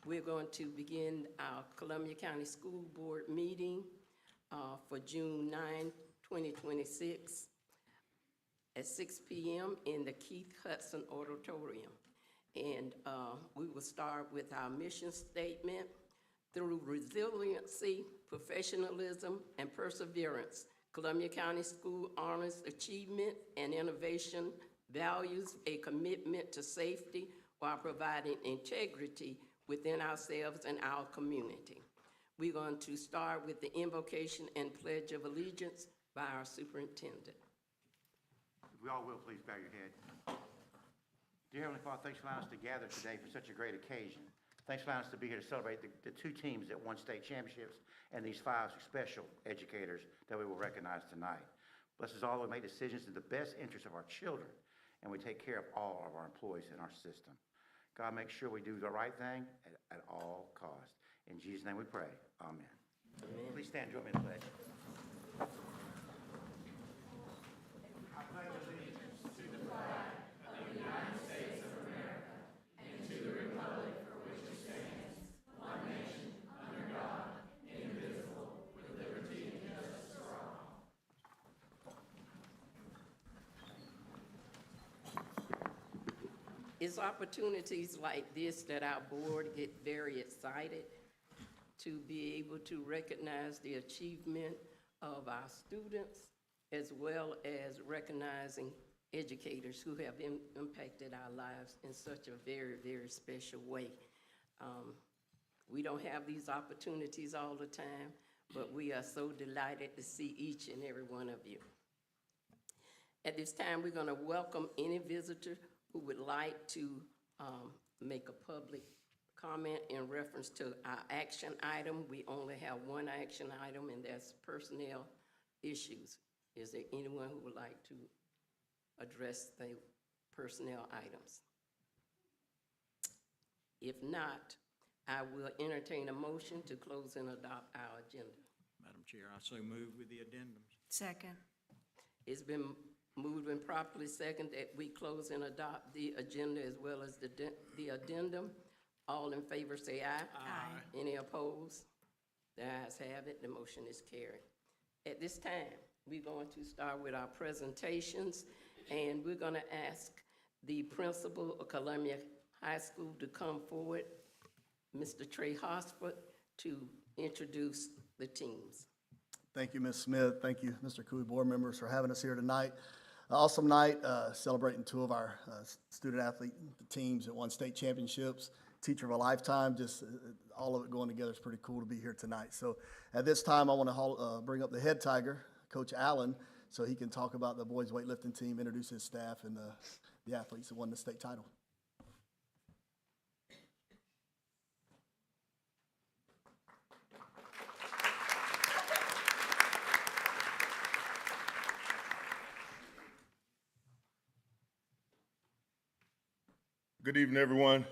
We're going to begin our Columbia County School Board meeting for June 9, 2026 at 6 p.m. in the Keith Hudson Auditorium. And we will start with our mission statement. Through resiliency, professionalism, and perseverance, Columbia County School honors achievement and innovation, values a commitment to safety while providing integrity within ourselves and our community. We're going to start with the invocation and pledge of allegiance by our superintendent. If we all will, please bow your head. Dear Heavenly Father, thanks for allowing us to gather today for such a great occasion. Thanks for allowing us to be here to celebrate the two teams that won state championships and these 5 special educators that we will recognize tonight. Bless us all to make decisions in the best interest of our children, and we take care of all of our employees in our system. God, make sure we do the right thing at all costs. In Jesus' name we pray. Amen. Amen. Please stand and join me in the pledge. I pledge allegiance to the flag of the United States of America and to the republic for which it stands, one nation, under God, indivisible, with liberty and justice for all. It's opportunities like this that our board get very excited to be able to recognize the achievement of our students, as well as recognizing educators who have impacted our lives in such a very, very special way. We don't have these opportunities all the time, but we are so delighted to see each and every one of you. At this time, we're going to welcome any visitor who would like to make a public comment in reference to our action item. We only have one action item, and that's personnel issues. Is there anyone who would like to address the personnel items? If not, I will entertain a motion to close and adopt our agenda. Madam Chair, I so move with the addendums. Second. It's been moved and properly second that we close and adopt the agenda as well as the addendum. All in favor say aye. Aye. Any opposed? The ayes have it. The motion is carried. At this time, we're going to start with our presentations, and we're going to ask the principal of Columbia High School to come forward, Mr. Trey Hosford, to introduce the teams. Thank you, Ms. Smith. Thank you, Mr. Cooey, board members, for having us here tonight. Awesome night, celebrating 2 of our student athlete teams that won state championships. Teacher of a lifetime, just all of it going together is pretty cool to be here tonight. So at this time, I want to bring up the head Tiger, Coach Allen, so he can talk about the boys weightlifting team, introduce his staff, and the athletes that won the state title. Good evening, everyone.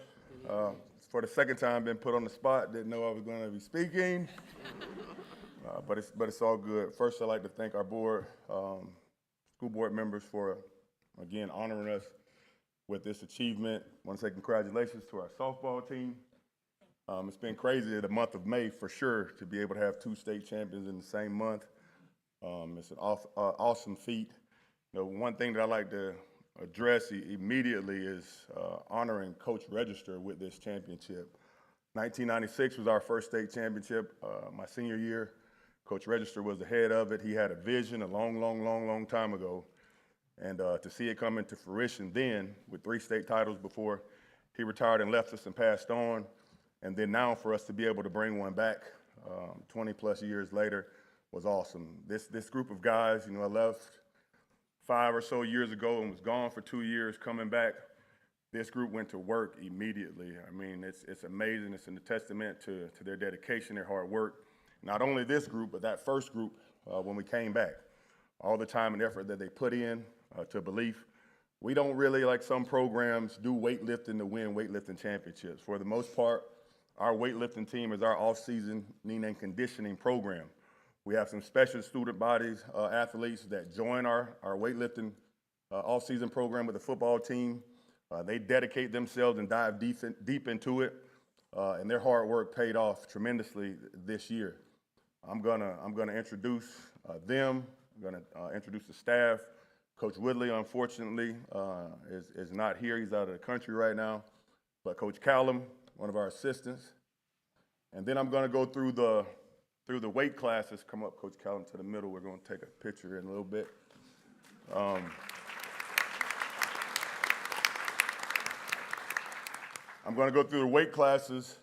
For the second time, been put on the spot. Didn't know I was going to be speaking, but it's all good. First, I'd like to thank our board, school board members for again honoring us with this achievement. I want to say congratulations to our softball team. It's been crazy the month of May for sure to be able to have 2 state champions in the same month. It's an awesome feat. You know, one thing that I like to address immediately is honoring Coach Register with this championship. 1996 was our first state championship. My senior year, Coach Register was the head of it. He had a vision a long time ago. And to see it come into fruition then with 3 state titles before he retired and left us and passed on. And then now for us to be able to bring one back 20 plus years later was awesome. This group of guys, you know, I left 5 or so years ago and was gone for 2 years. Coming back, this group went to work immediately. I mean, it's amazing. It's a testament to their dedication, their hard work. Not only this group, but that first group when we came back. All the time and effort that they put in to belief. We don't really, like some programs, do weightlifting to win weightlifting championships. For the most part, our weightlifting team is our off-season and conditioning program. We have some special student bodies, athletes that join our weightlifting off-season program with the football team. They dedicate themselves and dive deep into it. and their hard work paid off tremendously this year. I'm gonna introduce them. I'm gonna introduce the staff. Coach Woodley, unfortunately, is not here. He's out of the country right now. But Coach Callum, one of our assistants. And then I'm gonna go through the weight classes. Come up, Coach Callum, to the middle. We're gonna take a picture in a little bit. I'm gonna go through the weight classes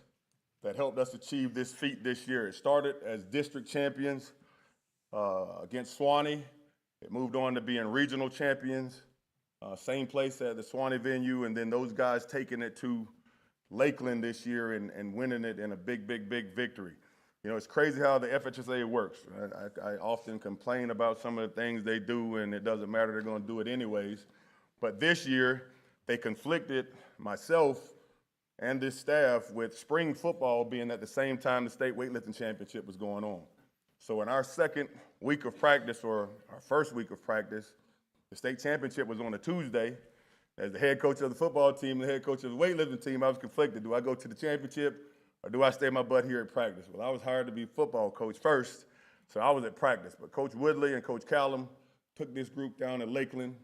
that helped us achieve this feat this year. It started as district champions against Suwanee. It moved on to being regional champions, same place at the Suwanee venue, and then those guys taking it to Lakeland this year and winning it in a big victory. You know, it's crazy how the FHSA works. I often complain about some of the things they do, and it doesn't matter, they're gonna do it anyways. But this year, they conflicted myself and this staff with spring football being at the same time the state weightlifting championship was going on. So in our second week of practice, or our first week of practice, the state championship was on a Tuesday. As the head coach of the football team, the head coach of the weightlifting team, I was conflicted. Do I go to the championship or do I stay my butt here at practice? Well, I was hired to be football coach first, so I was at practice. But Coach Woodley and Coach Callum took this group down at Lakeland,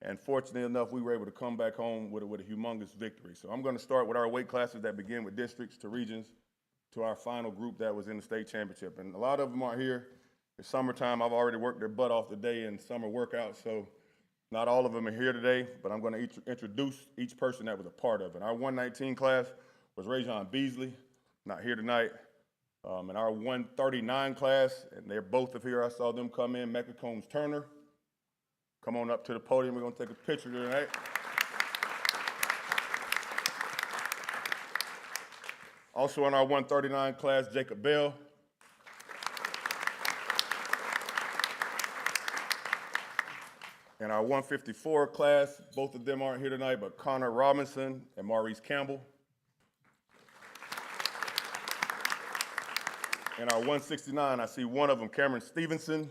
and fortunately enough, we were able to come back home with a humongous victory. So I'm gonna start with our weight classes that begin with districts to regions to our final group that was in the state championship. And a lot of them aren't here. It's summertime. I've already worked their butt off today in summer workouts, so not all of them are here today, but I'm gonna introduce each person that was a part of it. Our 119 class was Rajon Beasley, not here tonight. And our 139 class, and they're both of here, I saw them come in, Mecca Combs Turner. Come on up to the podium, we're gonna take a picture tonight. Also in our 139 class, Jacob Bell. In our 154 class, both of them aren't here tonight, but Connor Robinson and Maurice Campbell. In our 169, I see one of them, Cameron Stevenson.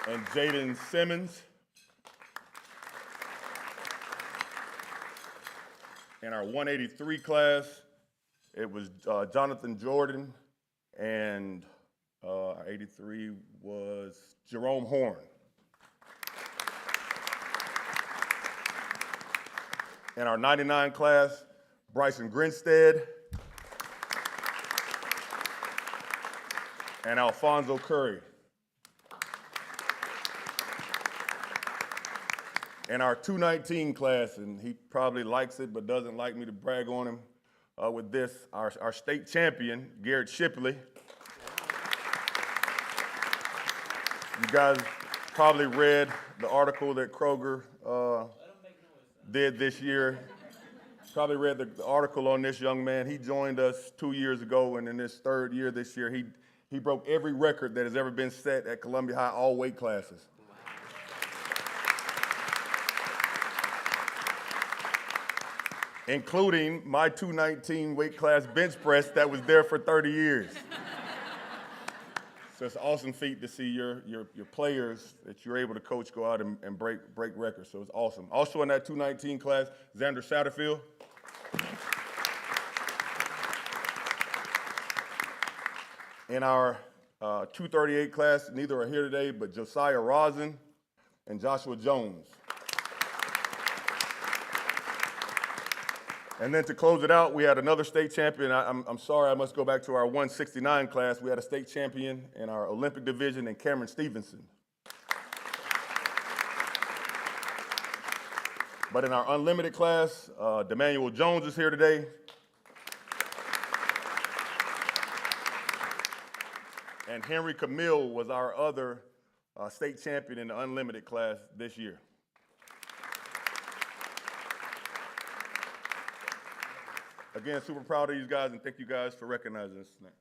And Jaden Simmons. In our 183 class, it was Jonathan Jordan, and our 83 was Jerome Horn. In our 99 class, Bryson Grinstead and Alfonso Curry. In our 219 class, and he probably likes it but doesn't like me to brag on him with this, our state champion, Garrett Shipley. You guys probably read the article that Kroger did this year. Probably read the article on this young man. He joined us 2 years ago, and in his third year this year, he broke every record that has ever been set at Columbia High, all weight classes. Including my 219 weight class bench press that was there for 30 years. So it's an awesome feat to see your players that you're able to coach go out and break records. So it's awesome. Also in that 219 class, Xander Satterfield. In our 238 class, neither are here today, but Josiah Rosin and Joshua Jones. And then to close it out, we had another state champion. I'm sorry, I must go back to our 169 class. We had a state champion in our Olympic division in Cameron Stevenson. But in our unlimited class, D'Emmanuel Jones is here today. And Henry Camille was our other state champion in the unlimited class this year. Again, super proud of you guys, and thank you guys for recognizing us tonight.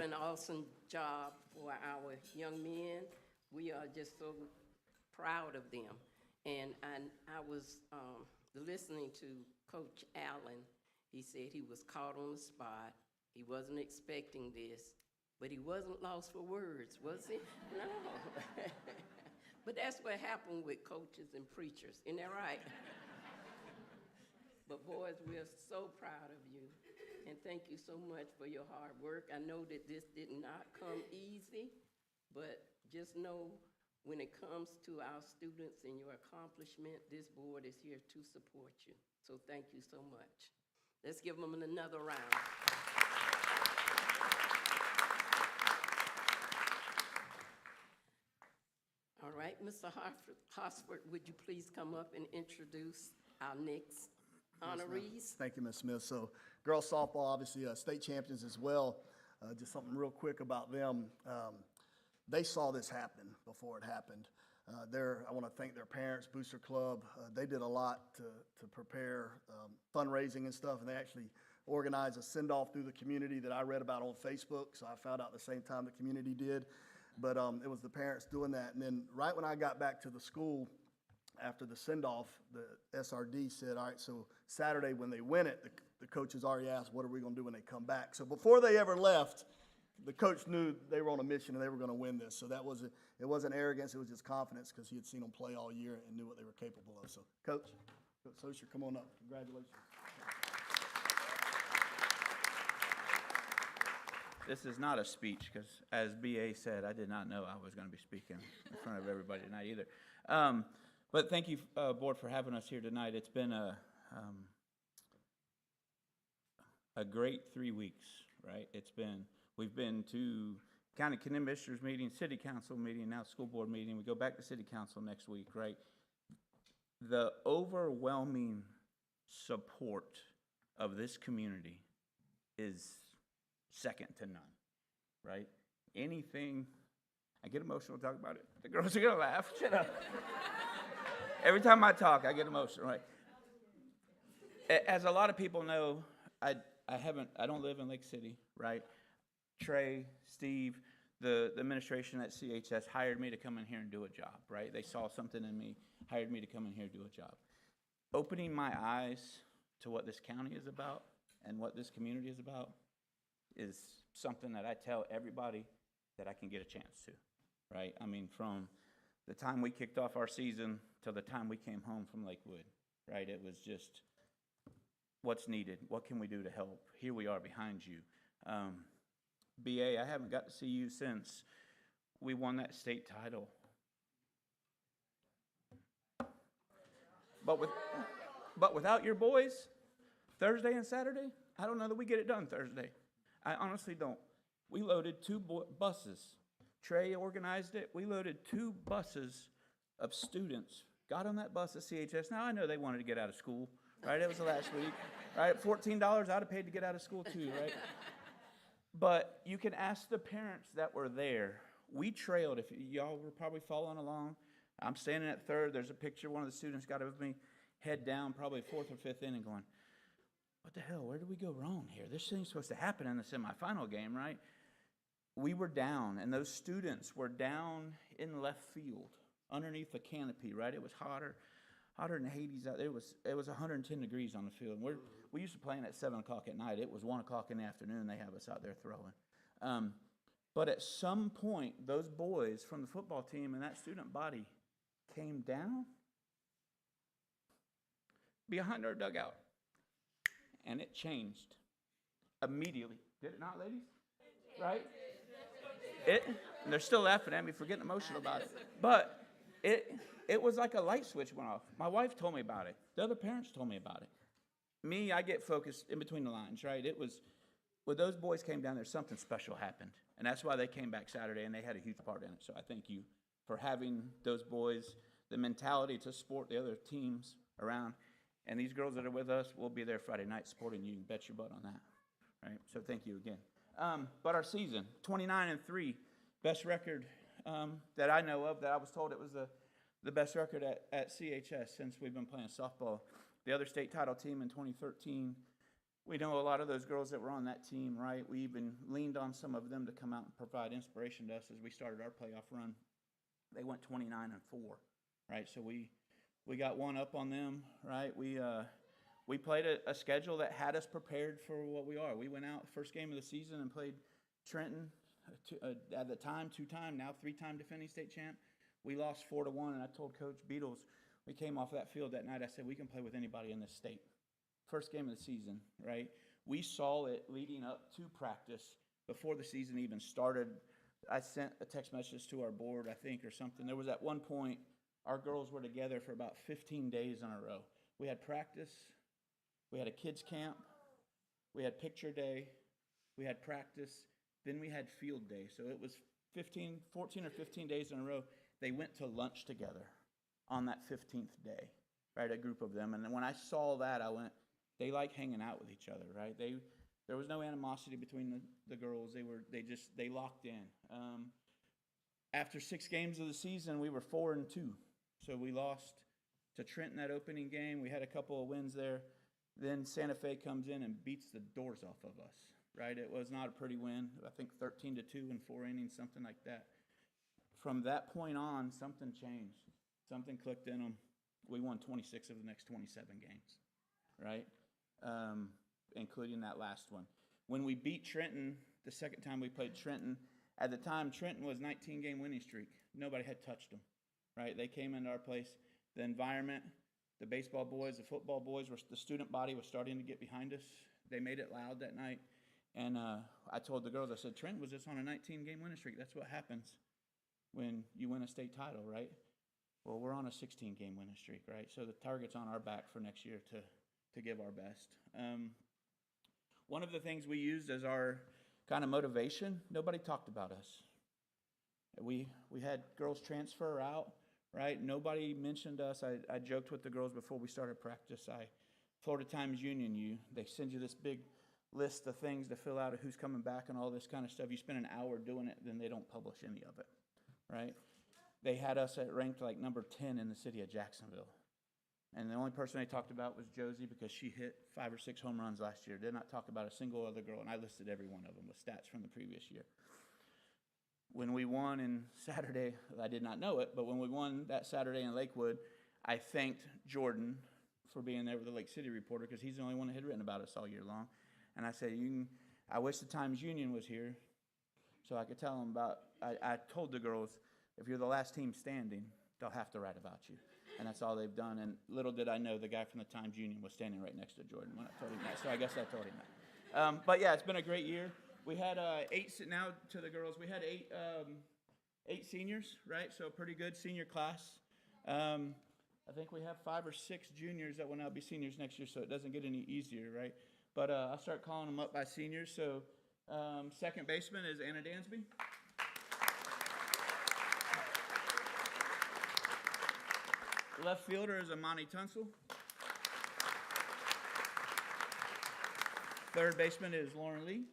what an awesome job for our young men. We are just so proud of them. And I was listening to Coach Allen. He said he was caught on the spot. He wasn't expecting this, but he wasn't lost for words, was he? No. But that's what happened with coaches and preachers, isn't that right? But boys, we are so proud of you, and thank you so much for your hard work. I know that this did not come easy, but just know when it comes to our students and your accomplishment, this board is here to support you. So thank you so much. Let's give them another round. All right, Mr. Hosford, would you please come up and introduce our next honorees? Thank you, Ms. Smith. So girls softball, obviously state champions as well. Just something real quick about them. They saw this happen before it happened. I want to thank their parents, Booster Club. They did a lot to prepare fundraising and stuff, and they actually organized a send-off through the community that I read about on Facebook, so I found out the same time the community did. But it was the parents doing that. And then right when I got back to the school after the send-off, the SRD said, all right, so Saturday when they win it, the coaches already asked, what are we going to do when they come back? So before they ever left, the coach knew they were on a mission and they were going to win this. So it wasn't arrogance, it was just confidence because he had seen them play all year and knew what they were capable of. So Coach Socher, come on up. Congratulations. This is not a speech, because as B.A. said, I did not know I was going to be speaking in front of everybody tonight either. But thank you, Board, for having us here tonight. It's been a great 3 weeks, right? We've been to County Commissioners meeting, City Council meeting, now School Board meeting. We go back to City Council next week, right? The overwhelming support of this community is second to none, right? Anything, I get emotional talking about it. The girls are gonna laugh, shut up. Every time I talk, I get emotional, right? As a lot of people know, I don't live in Lake City, right? Trey, Steve, the administration at CHS hired me to come in here and do a job, right? They saw something in me, hired me to come in here and do a job. Opening my eyes to what this county is about and what this community is about is something that I tell everybody that I can get a chance to, right? I mean, from the time we kicked off our season till the time we came home from Lakewood, right? It was just, what's needed? What can we do to help? Here we are behind you. BA, I haven't got to see you since we won that state title. But without your boys, Thursday and Saturday, I don't know that we get it done Thursday. I honestly don't. We loaded 2 buses. Trey organized it. We loaded 2 buses of students. Got on that bus at CHS. Now, I know they wanted to get out of school, right? It was the last week, right? $14, I'd have paid to get out of school too, right? But you can ask the parents that were there. We trailed. If y'all were probably following along, I'm standing at third. There's a picture. One of the students got it with me, head down, probably 4th or 5th inning, going, what the hell, where did we go wrong here? This thing's supposed to happen in the semifinal game, right? We were down, and those students were down in left field, underneath the canopy, right? It was hotter than Hades out there. It was 110 degrees on the field. And we used to playing at 7 o'clock at night. It was 1 o'clock in the afternoon. They have us out there throwing. But at some point, those boys from the football team and that student body came down behind our dugout. And it changed immediately. Did it not, ladies? Right? And they're still laughing at me for getting emotional about it. But it was like a light switch went off. My wife told me about it. The other parents told me about it. Me, I get focused in between the lines, right? It was, when those boys came down there, something special happened. And that's why they came back Saturday, and they had a huge part in it. So I thank you for having those boys, the mentality to support the other teams around. And these girls that are with us will be there Friday night supporting you. You can bet your butt on that, right? So thank you again. But our season, 29-3, best record that I know of, that I was told it was the best record at CHS since we've been playing softball. The other state title team in 2013 we know a lot of those girls that were on that team, right? We even leaned on some of them to come out and provide inspiration to us as we started our playoff run. They went 29-4, right? So we got one up on them, right? We played a schedule that had us prepared for what we are. We went out first game of the season and played Trenton, at the time, 2-time, now 3-time defending state champ. We lost 4-1, and I told Coach Beatles, we came off that field that night, I said, we can play with anybody in this state. First game of the season, right? We saw it leading up to practice before the season even started. I sent a text message to our board, I think, or something. There was at one point, our girls were together for about 15 days in a row. We had practice, we had a kids camp, we had picture day, we had practice, then we had field day. So it was 14 or 15 days in a row. They went to lunch together on that 15th day, right, a group of them. And then when I saw that, I went, they like hanging out with each other, right? There was no animosity between the girls. They locked in. After 6 games of the season, we were 4-2. So we lost to Trenton that opening game. We had a couple of wins there. Then Santa Fe comes in and beats the doors off of us, right? It was not a pretty win. I think 13-2 in 4 innings, something like that. From that point on, something changed. Something clicked in them. We won 26 of the next 27 games, right? Including that last one. When we beat Trenton, the second time we played Trenton, at the time, Trenton was 19-game winning streak. Nobody had touched them, right? They came into our place. The environment, the baseball boys, the football boys, the student body was starting to get behind us. They made it loud that night. And I told the girls, I said, Trenton was just on a 19-game winning streak. That's what happens when you win a state title, right? Well, we're on a 16-game winning streak, right? So the target's on our back for next year to give our best. One of the things we used as our kind of motivation, nobody talked about us. We had girls transfer out, right? Nobody mentioned us. I joked with the girls before we started practice. Florida Times Union, they send you this big list of things to fill out of who's coming back and all this kind of stuff. You spend an hour doing it, then they don't publish any of it, right? They had us ranked like number 10 in the city of Jacksonville. And the only person they talked about was Josie because she hit 5 or 6 home runs last year. Did not talk about a single other girl, and I listed every one of them with stats from the previous year. When we won in Saturday, I did not know it, but when we won that Saturday in Lakewood, I thanked Jordan for being there with the Lake City reporter because he's the only one that had written about us all year long. And I said, I wish the Times Union was here so I could tell them about, I told the girls, if you're the last team standing, they'll have to write about you. And that's all they've done. And little did I know the guy from the Times Union was standing right next to Jordan when I told him that. So I guess I told him that. But yeah, it's been a great year. We had 8, now to the girls, we had 8 seniors, right? So a pretty good senior class. I think we have 5 or 6 juniors that will now be seniors next year, so it doesn't get any easier, right? But I'll start calling them up by seniors. So second baseman is Anna Dansby. Left fielder is Amani Tunsil. Third baseman is Lauren Lee.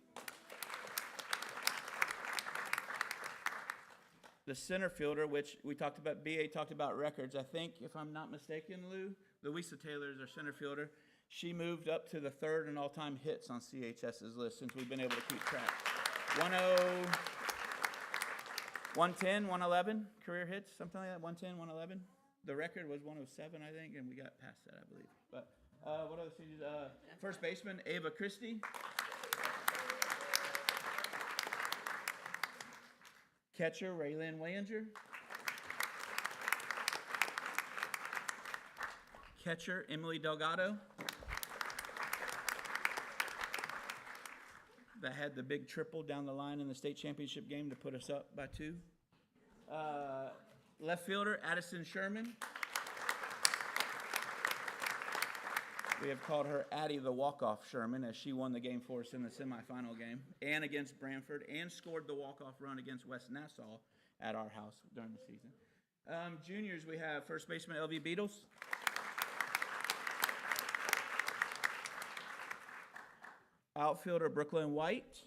The center fielder, which we talked about, BA talked about records. I think, if I'm not mistaken, Lou, Louisa Taylor is our center fielder. She moved up to the 3rd in all-time hits on CHS's list since we've been able to keep track. 110, 111 career hits, something like that, 110, 111. The record was 107, I think, and we got past that, I believe. But what other seniors? First baseman, Ava Christie. Catcher, Raylyn Wayinger. Catcher, Emily Delgado. That had the big triple down the line in the state championship game to put us up by 2. Left fielder, Addison Sherman. We have called her Addie the Walk-Off Sherman as she won the game for us in the semifinal game and against Branford and scored the walk-off run against West Nassau at our house during the season. Juniors, we have first baseman LV Beatles. Outfielder Brooklyn White.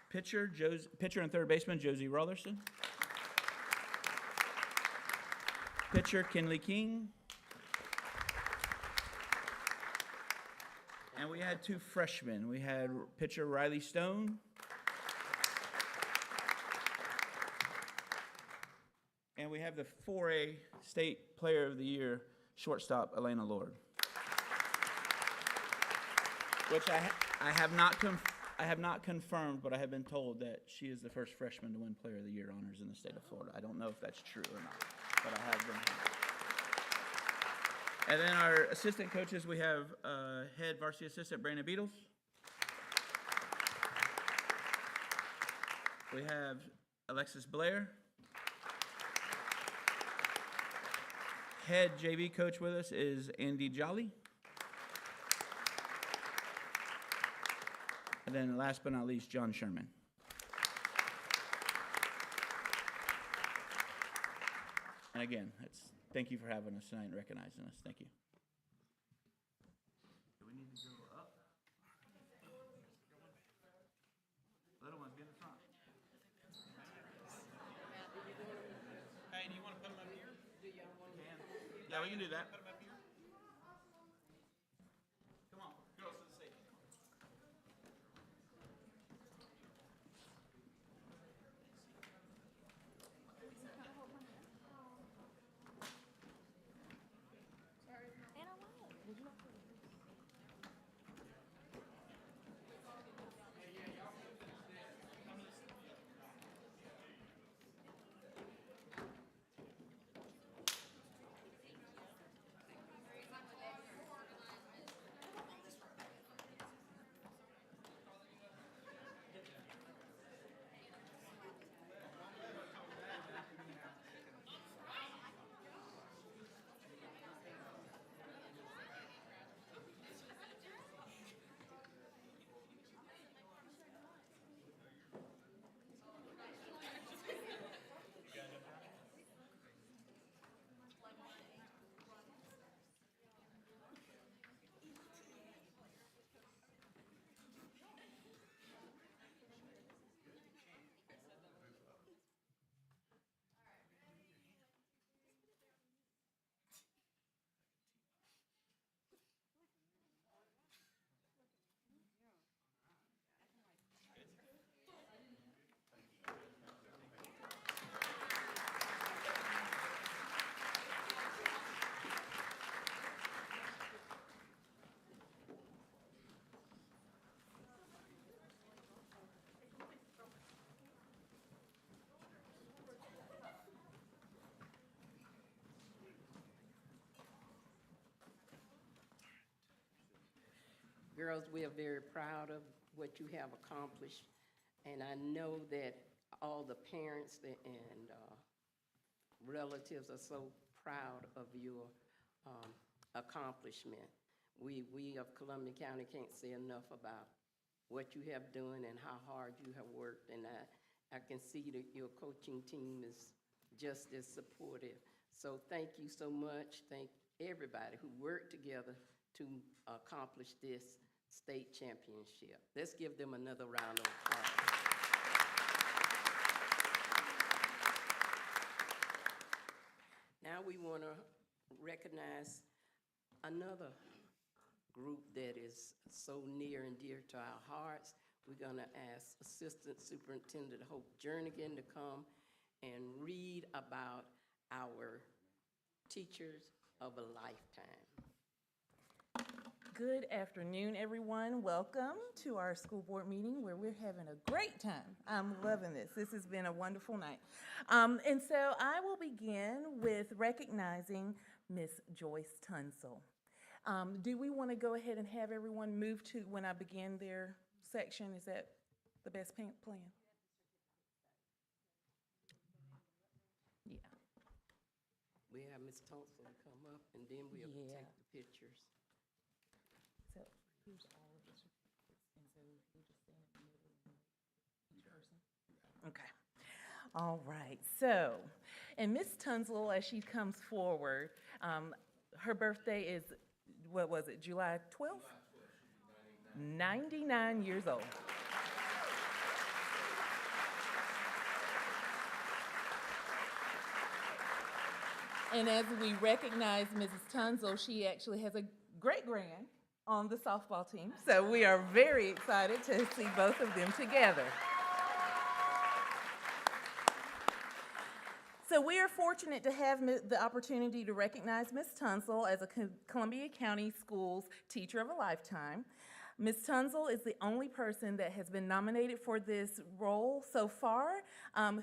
Pitcher and third baseman Josie Rutherson. Pitcher Kinley King. And we had 2 freshmen. We had pitcher Riley Stone. And we have the 4A State Player of the Year shortstop, Elena Lord. Which I have not confirmed, but I have been told that she is the first freshman to win Player of the Year honors in the state of Florida. I don't know if that's true or not, but I have been told. And then our assistant coaches, we have head varsity assistant Brandon Beatles. We have Alexis Blair. Head JV coach with us is Andy Jolly. And then last but not least, John Sherman. And again, thank you for having us tonight and recognizing us. Thank you. Do we need to go up? Little ones, get in front. Hey, do you want to put them up here? Yeah, we can do that. Put them up here? Come on, girls to the stage. Girls, we are very proud of what you have accomplished, and I know that all the parents and relatives are so proud of your accomplishment. We of Columbia County can't say enough about what you have done and how hard you have worked, and I can see that your coaching team is just as supportive. So thank you so much. Thank everybody who worked together to accomplish this state championship. Let's give them another round of applause. Now we want to recognize another group that is so near and dear to our hearts. We're going to ask Assistant Superintendent Hope Jernigan to come and read about our Teachers of a Lifetime. Good afternoon, everyone. Welcome to our school board meeting where we're having a great time. I'm loving this. This has been a wonderful night. And so I will begin with recognizing Miss Joyce Tunsil. Do we want to go ahead and have everyone move to when I begin their section? Is that the best plan? Yeah. We have Ms. Tunsil come up, and then we'll Yeah. take the pictures. So here's all of the certificates, and so we'll just stand in the middle and each person. Okay. All right. So, and Miss Tunsil, as she comes forward, her birthday is, what was it, July 12th? 99 years old. And as we recognize Mrs. Tunsil, she actually has a great-grand on the softball team. So we are very excited to see both of them together. So we are fortunate to have the opportunity to recognize Ms. Tunzel as a Columbia County Schools Teacher of a Lifetime. Ms. Tunzel is the only person that has been nominated for this role so far,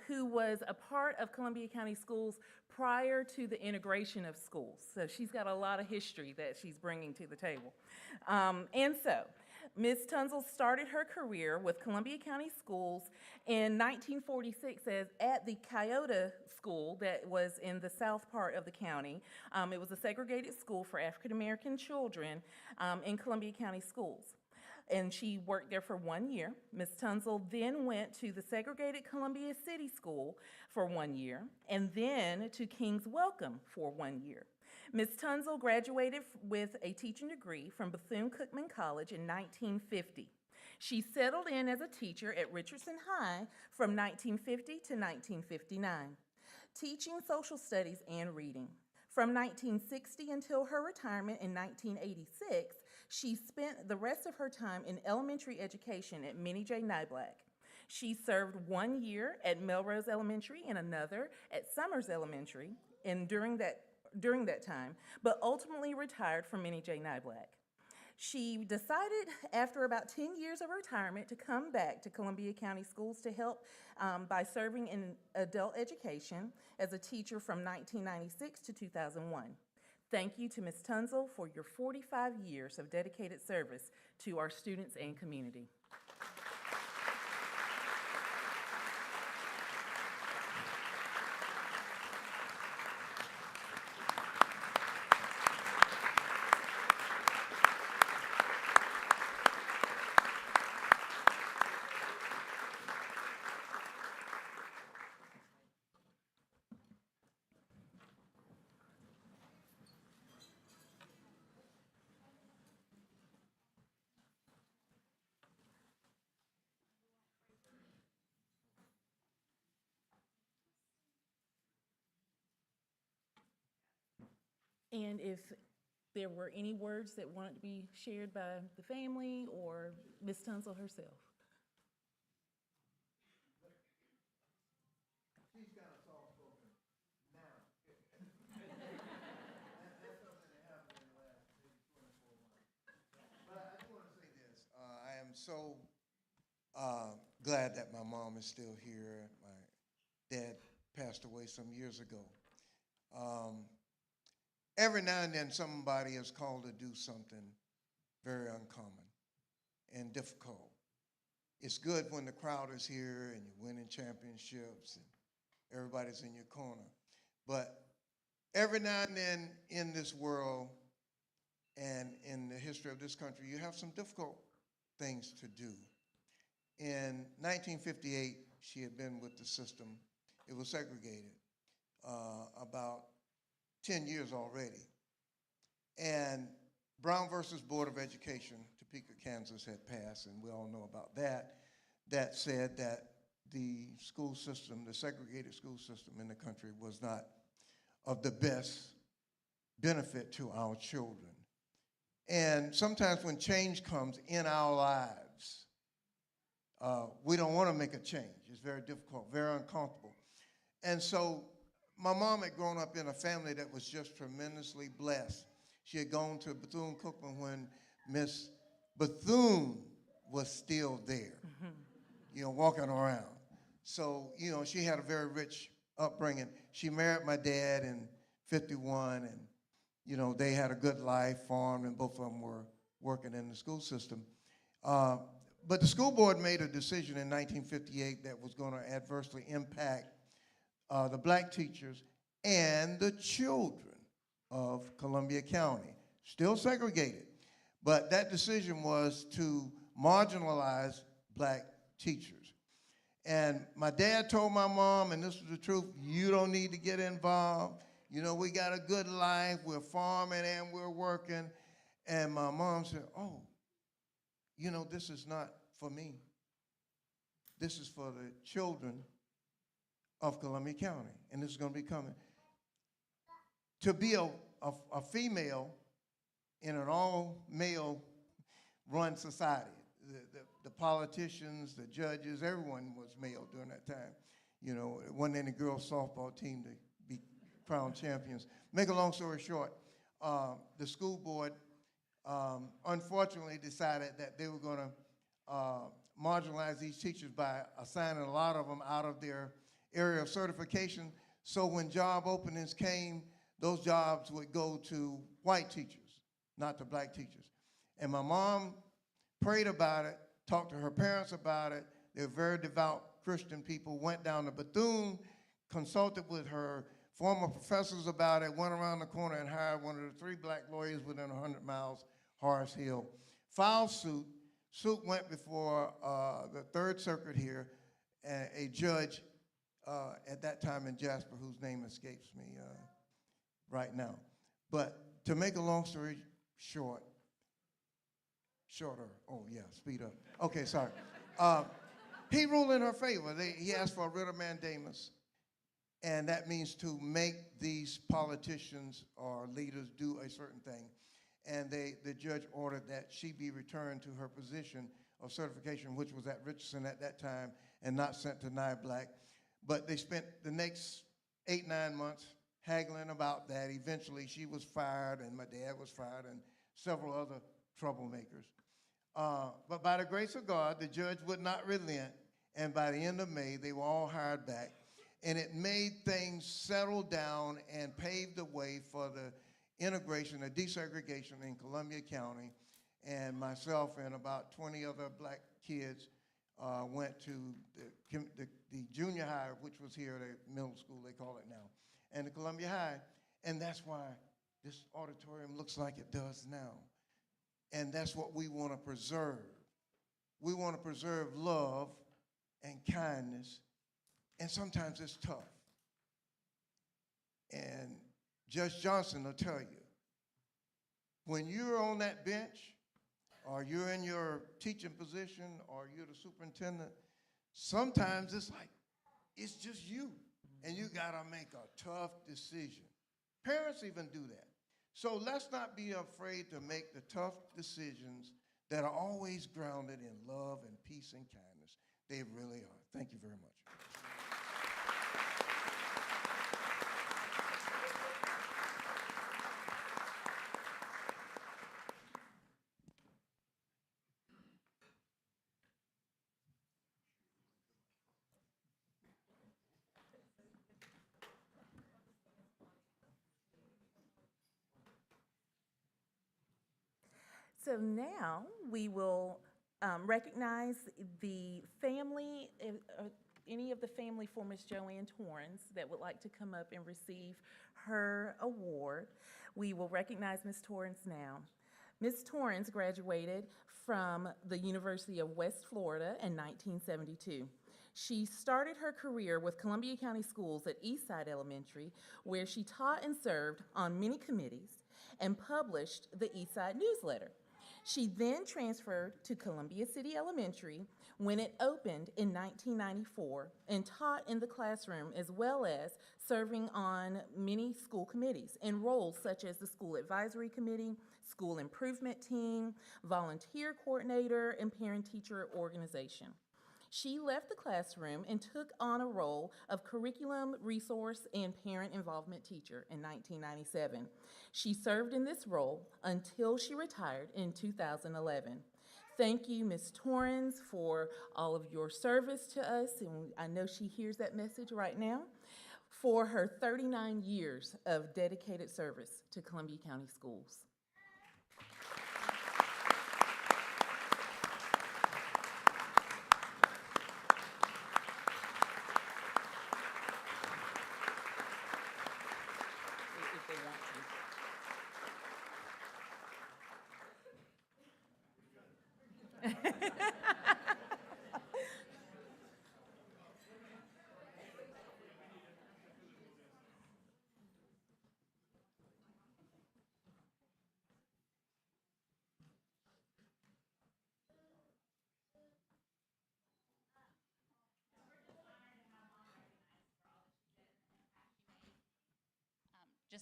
who was a part of Columbia County Schools prior to the integration of schools. So she's got a lot of history that she's bringing to the table. And so, Ms. Tunzel started her career with Columbia County Schools in 1946 at the Cayota School that was in the south part of the county. It was a segregated school for African American children in Columbia County Schools. And she worked there for 1 year. Ms. Tunzel then went to the segregated Columbia City School for 1 year, and then to King's Welcome for 1 year. Ms. Tunzel graduated with a teaching degree from Bethune-Cookman College in 1950. She settled in as a teacher at Richardson High from 1950 to 1959, teaching social studies and reading. From 1960 until her retirement in 1986, she spent the rest of her time in elementary education at Minnie J. Niblack. She served 1 year at Melrose Elementary and another at Summers Elementary during that time, but ultimately retired from Minnie J. Niblack. She decided after about 10 years of retirement to come back to Columbia County Schools to help by serving in adult education as a teacher from 1996 to 2001. Thank you to Ms. Tunzel for your 45 years of dedicated service to our students and community. And if there were any words that wanted to be shared by the family or Ms. Tunzel herself. She's kind of soft-spoken now. That's something that happened in the last maybe 24 months. But I just want to say this. I am so glad that my mom is still here. My dad passed away some years ago. Every now and then somebody is called to do something very uncommon and difficult. It's good when the crowd is here and you're winning championships and everybody's in your corner. But every now and then in this world and in the history of this country, you have some difficult things to do. In 1958, she had been with the system. It was segregated about 10 years already. And Brown versus Board of Education, Topeka, Kansas had passed, and we all know about that. That said that the school system, the segregated school system in the country was not of the best benefit to our children. And sometimes when change comes in our lives, we don't want to make a change. It's very difficult, very uncomfortable. And so my mom had grown up in a family that was just tremendously blessed. She had gone to Bethune-Cookman when Miss Bethune was still there, walking around. So, she had a very rich upbringing. She married my dad in 51, and, they had a good life, farmed, and both of them were working in the school system. But the school board made a decision in 1958 that was going to adversely impact the black teachers and the children of Columbia County, still segregated. But that decision was to marginalize black teachers. And my dad told my mom, and this was the truth, you don't need to get involved. We got a good life, we're farming and we're working. And my mom said, oh, this is not for me. This is for the children of Columbia County, and this is going to be coming. To be a female in an all-male run society. The politicians, the judges, everyone was male during that time. You know, it wasn't any girls softball team to be crowned champions. Make a long story short, the school board unfortunately decided that they were going to marginalize these teachers by assigning a lot of them out of their area of certification. So when job openings came, those jobs would go to white teachers, not to black teachers. And my mom prayed about it, talked to her parents about it. They were very devout Christian people, went down to Bethune, consulted with her former professors about it, went around the corner and hired one of the 3 black lawyers within 100 miles, Horace Hill. Filed suit. Suit went before the Third Circuit here, a judge at that time in Jasper, whose name escapes me right now. But to make a long story short, shorter, oh yeah, speed up. Okay, sorry. He ruled in her favor. He asked for a writ of mandamus, and that means to make these politicians or leaders do a certain thing. And the judge ordered that she be returned to her position of certification, which was at Richardson at that time, and not sent to Nye Black. But they spent the next 8-9 months haggling about that. Eventually, she was fired, and my dad was fired, and several other troublemakers. But by the grace of God, the judge would not relent, and by the end of May, they were all hired back. And it made things settle down and paved the way for the integration, the desegregation in Columbia County. And myself and about 20 other black kids went to the junior high, which was here, the middle school, they call it now, and the Columbia High. And that's why this auditorium looks like it does now. And that's what we want to preserve. We want to preserve love and kindness, and sometimes it's tough. And Judge Johnson will tell you, when you're on that bench, or you're in your teaching position, or you're the superintendent, sometimes it's like, it's just you, and you gotta make a tough decision. Parents even do that. So let's not be afraid to make the tough decisions that are always grounded in love and peace and kindness. They really are. Thank you very much. So now we will recognize the family, any of the family for Miss Joanne Torrance that would like to come up and receive her award. We will recognize Miss Torrance now. Ms. Torrance graduated from the University of West Florida in 1972. She started her career with Columbia County Schools at Eastside Elementary, where she taught and served on many committees and published the Eastside newsletter. She then transferred to Columbia City Elementary when it opened in 1994 and taught in the classroom, as well as serving on many school committees in roles such as the School Advisory Committee, School Improvement Team, Volunteer Coordinator, and Parent-Teacher Organization. She left the classroom and took on a role of curriculum, resource, and parent involvement teacher in 1997. She served in this role until she retired in 2011. Thank you, Ms. Torrance, for all of your service to us, and I know she hears that message right now, for her 39 years of dedicated service to Columbia County Schools. If they want to.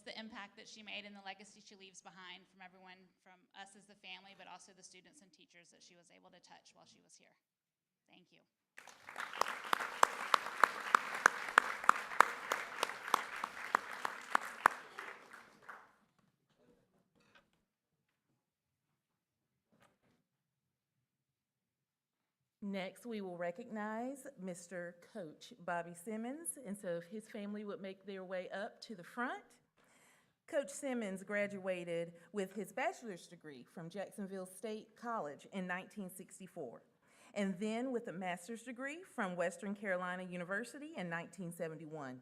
just the impact that she made and the legacy she leaves behind from everyone, from us as the family, but also the students and teachers that she was able to touch while she was here. Thank you. Next, we will recognize Mr. Coach Bobby Simmons, and so if his family would make their way up to the front. Coach Simmons graduated with his bachelor's degree from Jacksonville State College in 1964, and then with a master's degree from Western Carolina University in 1971.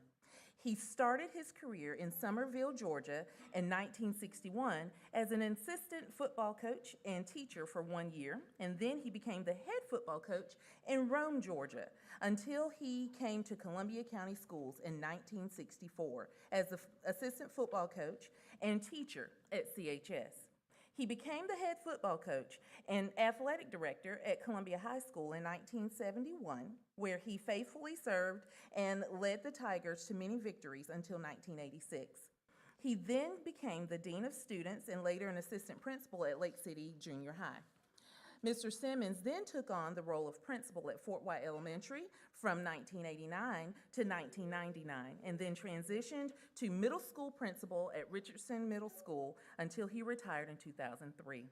He started his career in Summerville, Georgia in 1961 as an assistant football coach and teacher for 1 year, and then he became the head football coach in Rome, Georgia, until he came to Columbia County Schools in 1964 as the assistant football coach and teacher at CHS. He became the head football coach and athletic director at Columbia High School in 1971, where he faithfully served and led the Tigers to many victories until 1986. He then became the dean of students and later an assistant principal at Lake City Junior High. Mr. Simmons then took on the role of principal at Fort White Elementary from 1989 to 1999, and then transitioned to middle school principal at Richardson Middle School until he retired in 2003.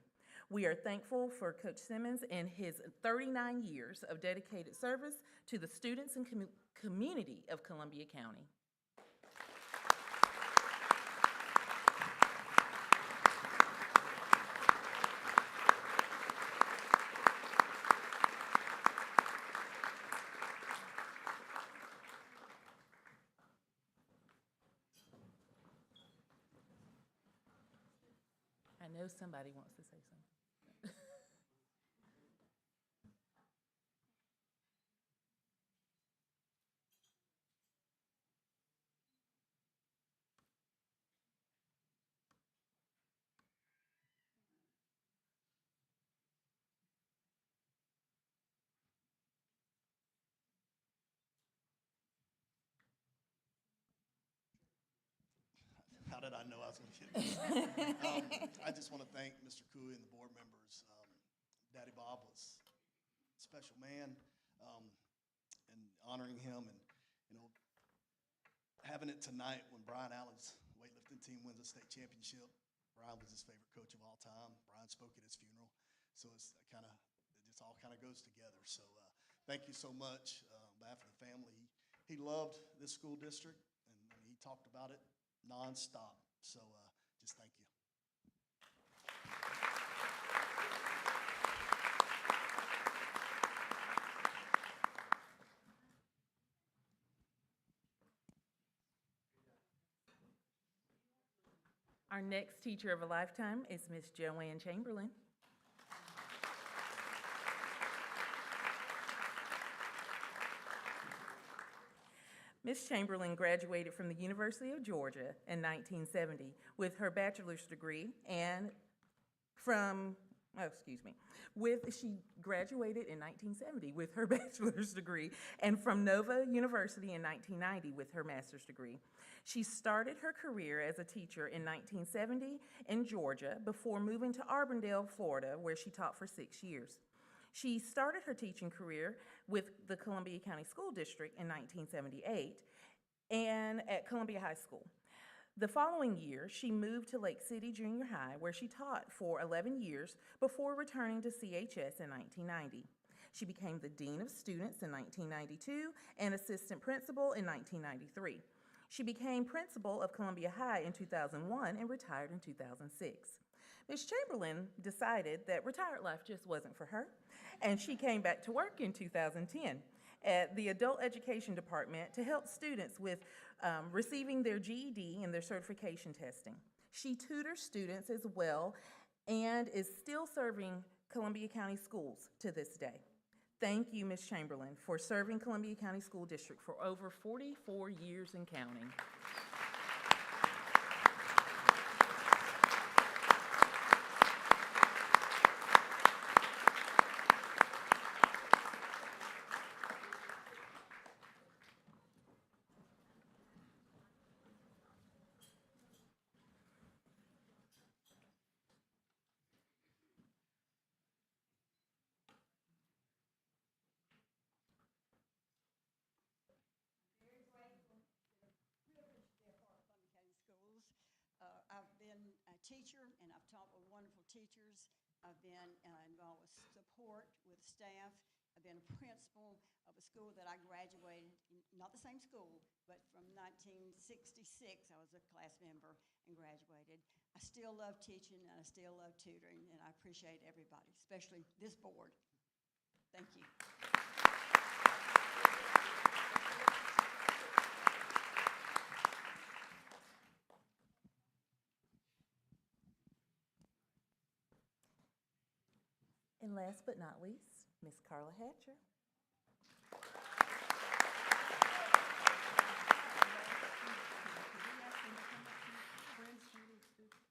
We are thankful for Coach Simmons and his 39 years of dedicated service to the students and community of Columbia County. I know somebody wants to say something. How did I know I was going to get this? I just want to thank Mr. Cooey and the board members. Daddy Bob was a special man, and honoring him, and having it tonight when Brian Allen's weightlifting team wins a state championship. Brian was his favorite coach of all time. Brian spoke at his funeral, so it just all kind of goes together. So thank you so much on behalf of the family. He loved this school district, and he talked about it nonstop. So just thank you. Our next teacher of a lifetime is Miss Joanne Chamberlain. Ms. Chamberlain graduated from the University of Georgia in 1970 with her bachelor's degree and she graduated in 1970 with her bachelor's degree and from Nova University in 1990 with her master's degree. She started her career as a teacher in 1970 in Georgia before moving to Auburndale, Florida, where she taught for 6 years. She started her teaching career with the Columbia County School District in 1978 and at Columbia High School. The following year, she moved to Lake City Junior High, where she taught for 11 years before returning to CHS in 1990. She became the Dean of Students in 1992 and Assistant Principal in 1993. She became Principal of Columbia High in 2001 and retired in 2006. Ms. Chamberlain decided that retired life just wasn't for her, and she came back to work in 2010 at the Adult Education Department to help students with receiving their GED and their certification testing. She tutors students as well and is still serving Columbia County Schools to this day. Thank you, Ms. Chamberlain, for serving Columbia County School District for over 44 years and counting. teacher, and I've taught with wonderful teachers. I've been involved with support with staff. I've been a principal of a school that I graduated, not the same school, but from 1966, I was a class member and graduated. I still love teaching, and I still love tutoring, and I appreciate everybody, especially this board. Thank you. And last but not least, Miss Carla Hatcher.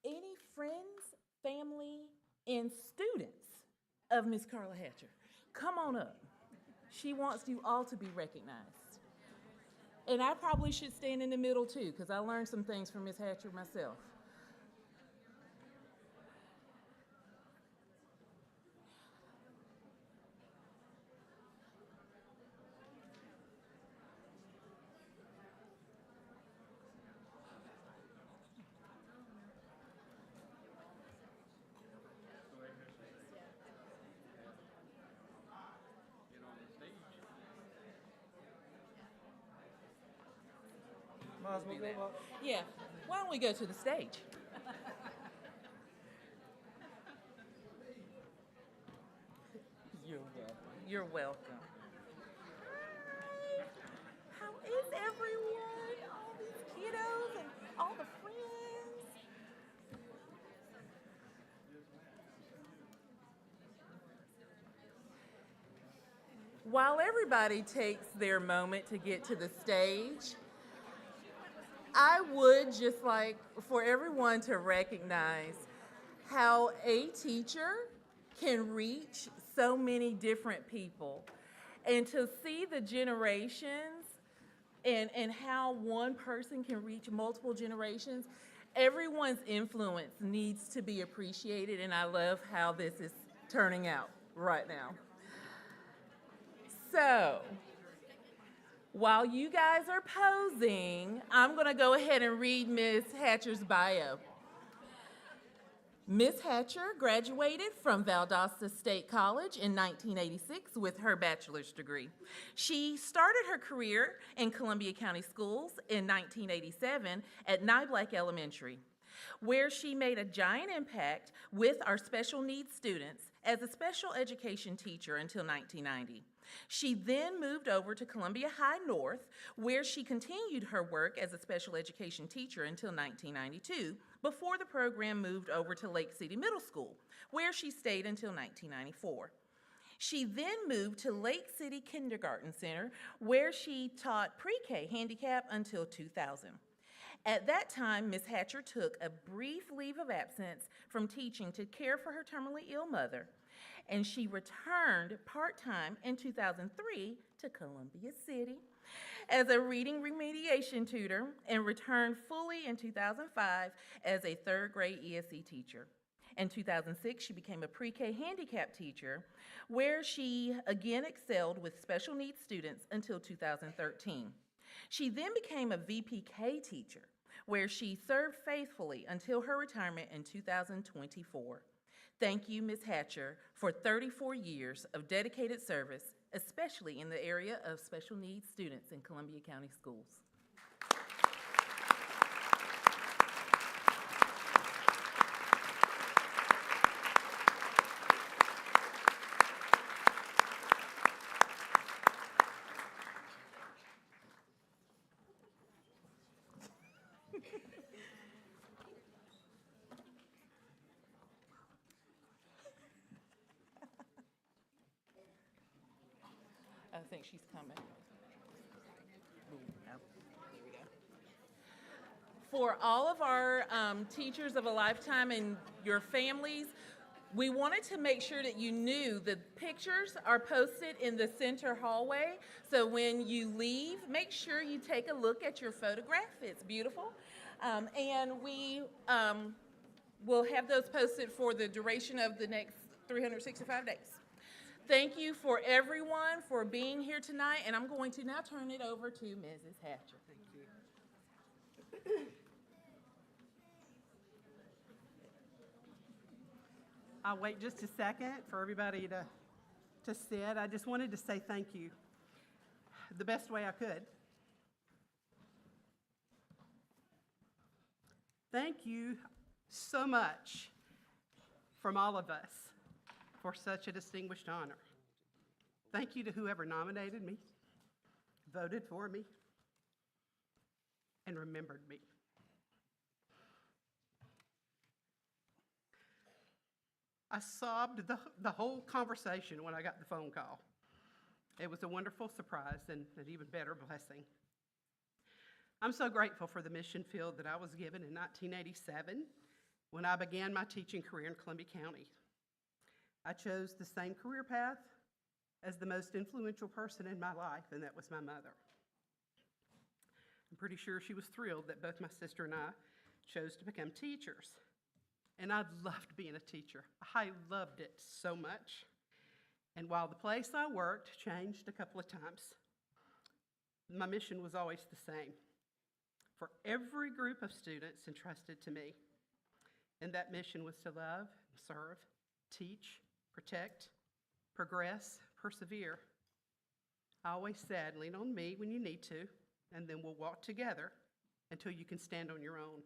Any friends, family, and students of Miss Carla Hatcher, come on up. She wants you all to be recognized. And I probably should stand in the middle too, because I learned some things from Miss Hatcher myself. Yeah, why don't we go to the stage? You're welcome. You're welcome. How is everyone? All these kiddos and all the friends. While everybody takes their moment to get to the stage, I would just like for everyone to recognize how a teacher can reach so many different people, and to see the generations and how one person can reach multiple generations. Everyone's influence needs to be appreciated, and I love how this is turning out right now. So, while you guys are posing, I'm going to go ahead and read Ms. Hatcher's bio. Ms. Hatcher graduated from Valdosta State College in 1986 with her bachelor's degree. She started her career in Columbia County Schools in 1987 at Niblack Elementary, where she made a giant impact with our special needs students as a special education teacher until 1990. She then moved over to Columbia High North, where she continued her work as a special education teacher until 1992, before the program moved over to Lake City Middle School, where she stayed until 1994. She then moved to Lake City Kindergarten Center, where she taught pre-K handicap until 2000. At that time, Ms. Hatcher took a brief leave of absence from teaching to care for her terminally ill mother, and she returned part-time in 2003 to Columbia City as a reading remediation tutor, and returned fully in 2005 as a third-grade ESE teacher. In 2006, she became a pre-K handicap teacher, where she again excelled with special needs students until 2013. She then became a VPK teacher, where she served faithfully until her retirement in 2024. Thank you, Ms. Hatcher, for 34 years of dedicated service, especially in the area of special needs students in Columbia County Schools. I think she's coming. Here we go. For all of our teachers of a lifetime and your families, we wanted to make sure that you knew the pictures are posted in the center hallway. So when you leave, make sure you take a look at your photograph. It's beautiful. And we will have those posted for the duration of the next 365 days. Thank you for everyone for being here tonight, and I'm going to now turn it over to Mrs. Hatcher. Thank you. I'll wait just a second for everybody to sit. I just wanted to say thank you the best way I could. Thank you so much from all of us for such a distinguished honor. Thank you to whoever nominated me, voted for me, and remembered me. I sobbed the whole conversation when I got the phone call. It was a wonderful surprise and an even better blessing. I'm so grateful for the mission field that I was given in 1987 when I began my teaching career in Columbia County. I chose the same career path as the most influential person in my life, and that was my mother. I'm pretty sure she was thrilled that both my sister and I chose to become teachers. And I loved being a teacher. I loved it so much. And while the place I worked changed a couple of times, my mission was always the same. For every group of students entrusted to me. And that mission was to love, serve, teach, protect, progress, persevere. I always said, lean on me when you need to, and then we'll walk together until you can stand on your own.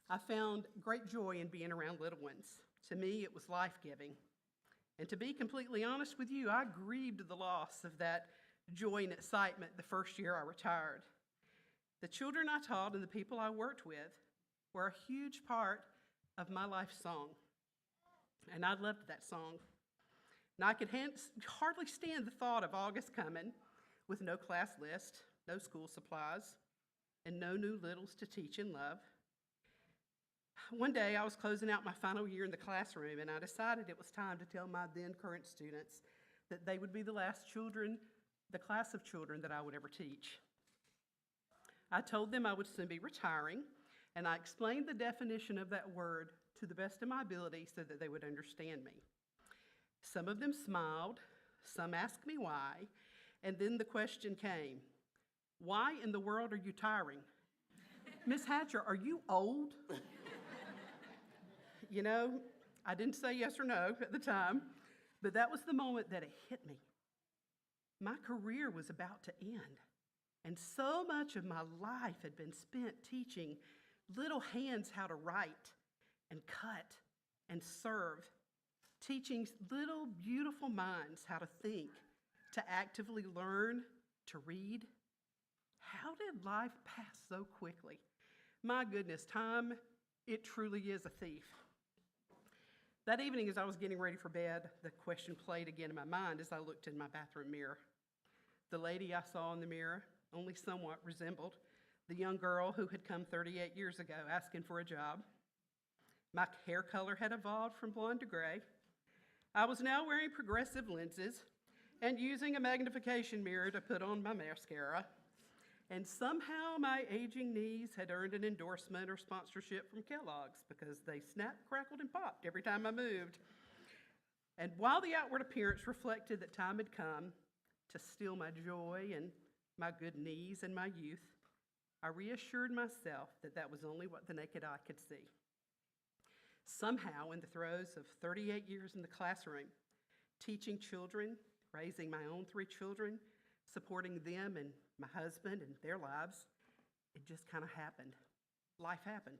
I found great joy in being around little ones. To me, it was life-giving. And to be completely honest with you, I grieved the loss of that joy and excitement the first year I retired. The children I taught and the people I worked with were a huge part of my life song. And I loved that song. And I could hardly stand the thought of August coming with no class list, no school supplies, and no new littles to teach and love. One day I was closing out my final year in the classroom, and I decided it was time to tell my then current students that they would be the last children, the class of children that I would ever teach. I told them I would soon be retiring, and I explained the definition of that word to the best of my ability so that they would understand me. Some of them smiled, some asked me why, and then the question came, why in the world are you tiring? Miss Hatcher, are you old? You know, I didn't say yes or no at the time, but that was the moment that it hit me. My career was about to end, and so much of my life had been spent teaching little hands how to write and cut and serve, teaching little beautiful minds how to think, to actively learn, to read. How did life pass so quickly? My goodness, time, it truly is a thief. That evening, as I was getting ready for bed, the question played again in my mind as I looked in my bathroom mirror. The lady I saw in the mirror only somewhat resembled the young girl who had come 38 years ago asking for a job. My hair color had evolved from blonde to gray. I was now wearing progressive lenses and using a magnification mirror to put on my mascara. And somehow my aging knees had earned an endorsement or sponsorship from Kellogg's because they snapped, crackled, and popped every time I moved. And while the outward appearance reflected that time had come to steal my joy and my good knees and my youth, I reassured myself that that was only what the naked eye could see. Somehow, in the throes of 38 years in the classroom, teaching children, raising my own 3 children, supporting them and my husband and their lives, it just kind of happened. Life happened.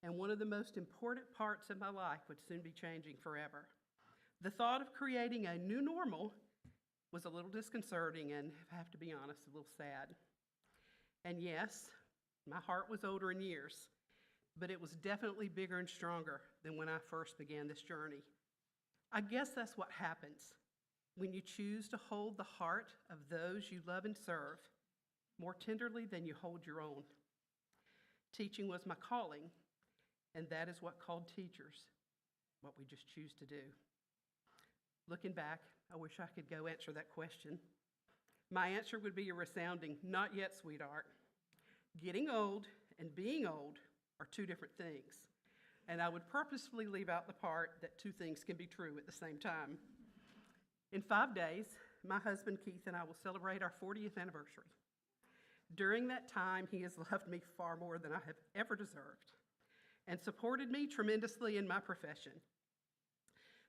And one of the most important parts of my life would soon be changing forever. The thought of creating a new normal was a little disconcerting and, if I have to be honest, a little sad. And yes, my heart was older in years, but it was definitely bigger and stronger than when I first began this journey. I guess that's what happens when you choose to hold the heart of those you love and serve more tenderly than you hold your own. Teaching was my calling, and that is what called teachers, what we just choose to do. Looking back, I wish I could go answer that question. My answer would be a resounding, not yet, sweetheart. Getting old and being old are 2 different things, and I would purposefully leave out the part that 2 things can be true at the same time. In 5 days, my husband Keith and I will celebrate our 40th anniversary. During that time, he has loved me far more than I have ever deserved and supported me tremendously in my profession.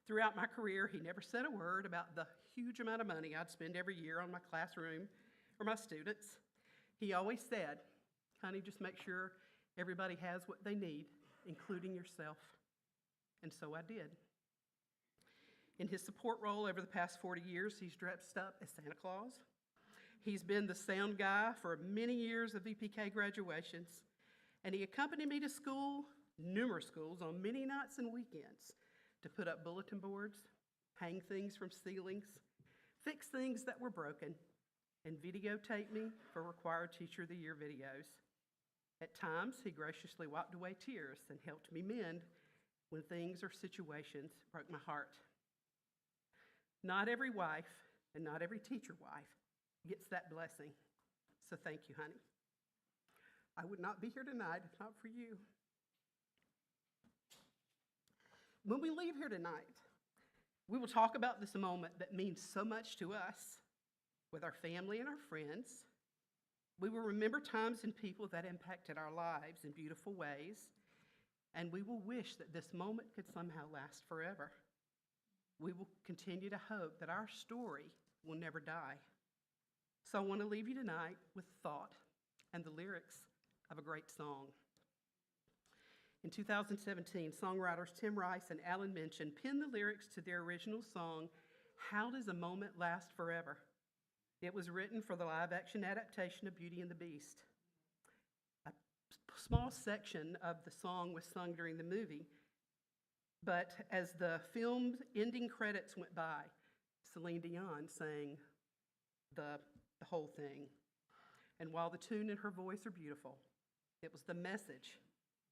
Throughout my career, he never said a word about the huge amount of money I'd spend every year on my classroom or my students. He always said, honey, just make sure everybody has what they need, including yourself. And so I did. In his support role over the past 40 years, he's dressed up as Santa Claus. He's been the sound guy for many years of VPK graduations, and he accompanied me to school, numerous schools, on many nights and weekends to put up bulletin boards, hang things from ceilings, fix things that were broken, and videotape me for required Teacher of the Year videos. At times, he graciously wiped away tears and helped me mend when things or situations broke my heart. Not every wife and not every teacher wife gets that blessing, so thank you, honey. I would not be here tonight if not for you. When we leave here tonight, we will talk about this moment that means so much to us with our family and our friends. We will remember times and people that impacted our lives in beautiful ways, and we will wish that this moment could somehow last forever. We will continue to hope that our story will never die. So I want to leave you tonight with thought and the lyrics of a great song. In 2017, songwriters Tim Rice and Alan Menchen penned the lyrics to their original song, How Does a Moment Last Forever? It was written for the live-action adaptation of Beauty and the Beast. A small section of the song was sung during the movie, but as the film's ending credits went by, Celine Dion sang the whole thing. And while the tune and her voice are beautiful, it was the message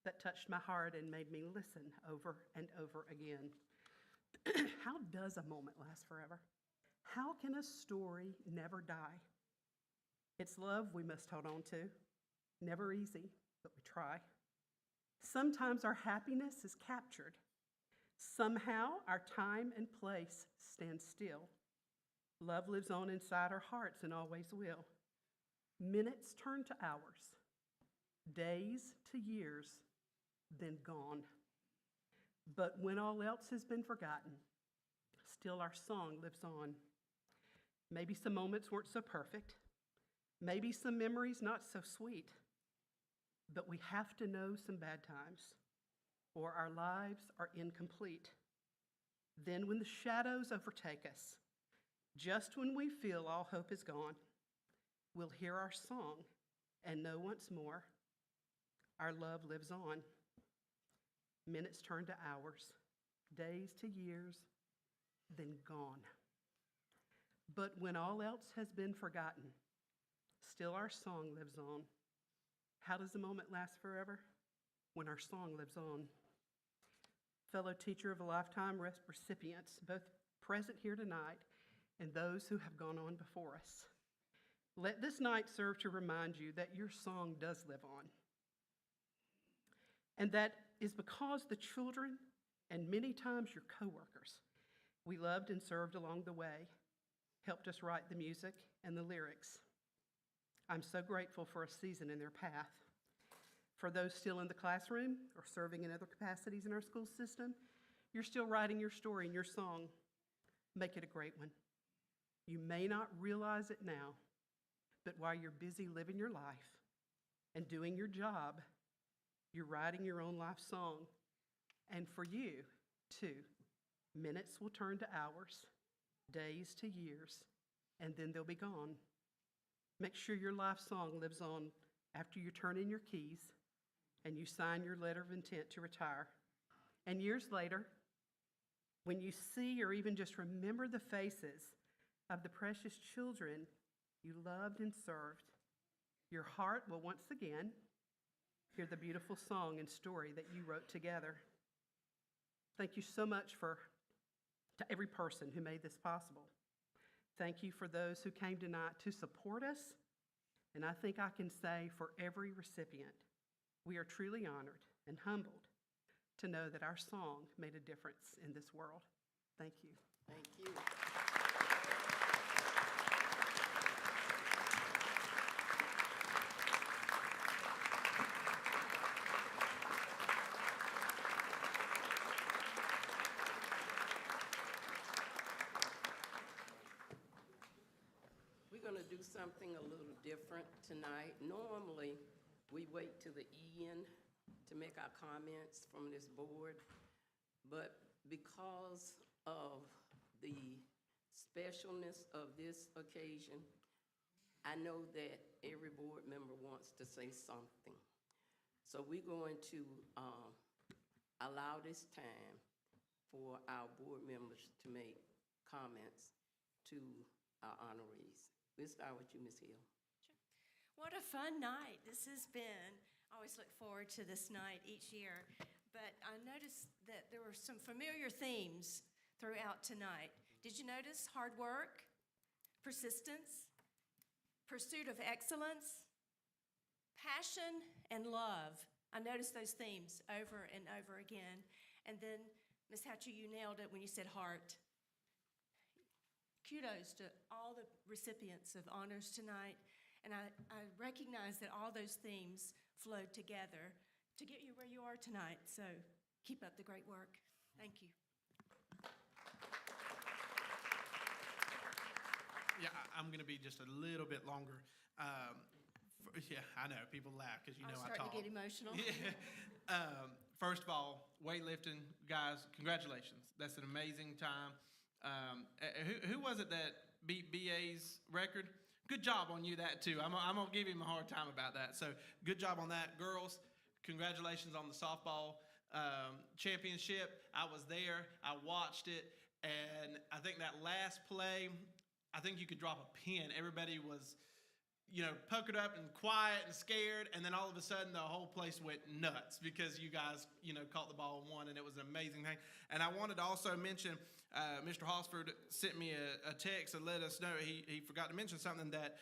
that touched my heart and made me listen over and over again. How does a moment last forever? How can a story never die? It's love we must hold on to. Never easy, but we try. Sometimes our happiness is captured. Somehow our time and place stand still. Love lives on inside our hearts and always will. Minutes turn to hours, days to years, then gone. But when all else has been forgotten, still our song lives on. Maybe some moments weren't so perfect, maybe some memories not so sweet, but we have to know some bad times, or our lives are incomplete. Then when the shadows overtake us, just when we feel all hope is gone, we'll hear our song and know once more our love lives on. Minutes turn to hours, days to years, then gone. But when all else has been forgotten, still our song lives on. How does a moment last forever? When our song lives on. Fellow Teacher of a Lifetime recipients, both present here tonight and those who have gone on before us, let this night serve to remind you that your song does live on. And that is because the children, and many times your coworkers, we loved and served along the way, helped us write the music and the lyrics. I'm so grateful for a season in their path. For those still in the classroom or serving in other capacities in our school system, you're still writing your story and your song. Make it a great one. You may not realize it now, but while you're busy living your life and doing your job, you're writing your own life song. And for you, too, minutes will turn to hours, days to years, and then they'll be gone. Make sure your life song lives on after you turn in your keys and you sign your letter of intent to retire. And years later, when you see or even just remember the faces of the precious children you loved and served, your heart will once again hear the beautiful song and story that you wrote together. Thank you so much to every person who made this possible. Thank you for those who came tonight to support us. And I think I can say for every recipient, we are truly honored and humbled to know that our song made a difference in this world. Thank you. Thank you. do something a little different tonight. Normally, we wait to the end to make our comments from this board, but because of the specialness of this occasion, I know that every board member wants to say something. So we're going to allow this time for our board members to make comments to our honorees. We'll start with you, Ms. Hill. What a fun night this has been. I always look forward to this night each year. But I noticed that there were some familiar themes throughout tonight. Did you notice hard work, persistence, pursuit of excellence, passion, and love? I noticed those themes over and over again. And then, Ms. Hatcher, you nailed it when you said heart. Kudos to all the recipients of honors tonight. And I recognize that all those themes flowed together to get you where you are tonight. So keep up the great work. Thank you. Yeah, I'm going to be just a little bit longer. Yeah, I know, people laugh because you know I talk. I'm starting to get emotional. Yeah. First of all, weightlifting, guys, congratulations. That's an amazing time. Who was it that beat BA's record? Good job on you that too. I'm going to give him a hard time about that. So good job on that. Girls, congratulations on the softball championship. I was there. I watched it. And I think that last play, I think you could drop a pin. Everybody was, puckered up and quiet and scared. And then all of a sudden, the whole place went nuts because you guys, caught the ball and won. And it was an amazing thing. And I wanted to also mention, Mr. Hosford sent me a text and let us know he forgot to mention something that,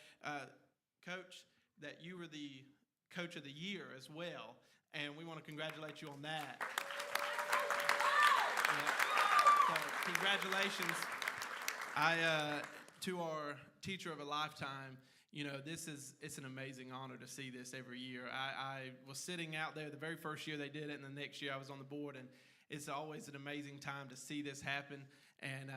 Coach, that you were the Coach of the Year as well. And we want to congratulate you on that. So congratulations. To our Teacher of a Lifetime, it's an amazing honor to see this every year. I was sitting out there the very first year they did it, and the next year I was on the board, and it's always an amazing time to see this happen. And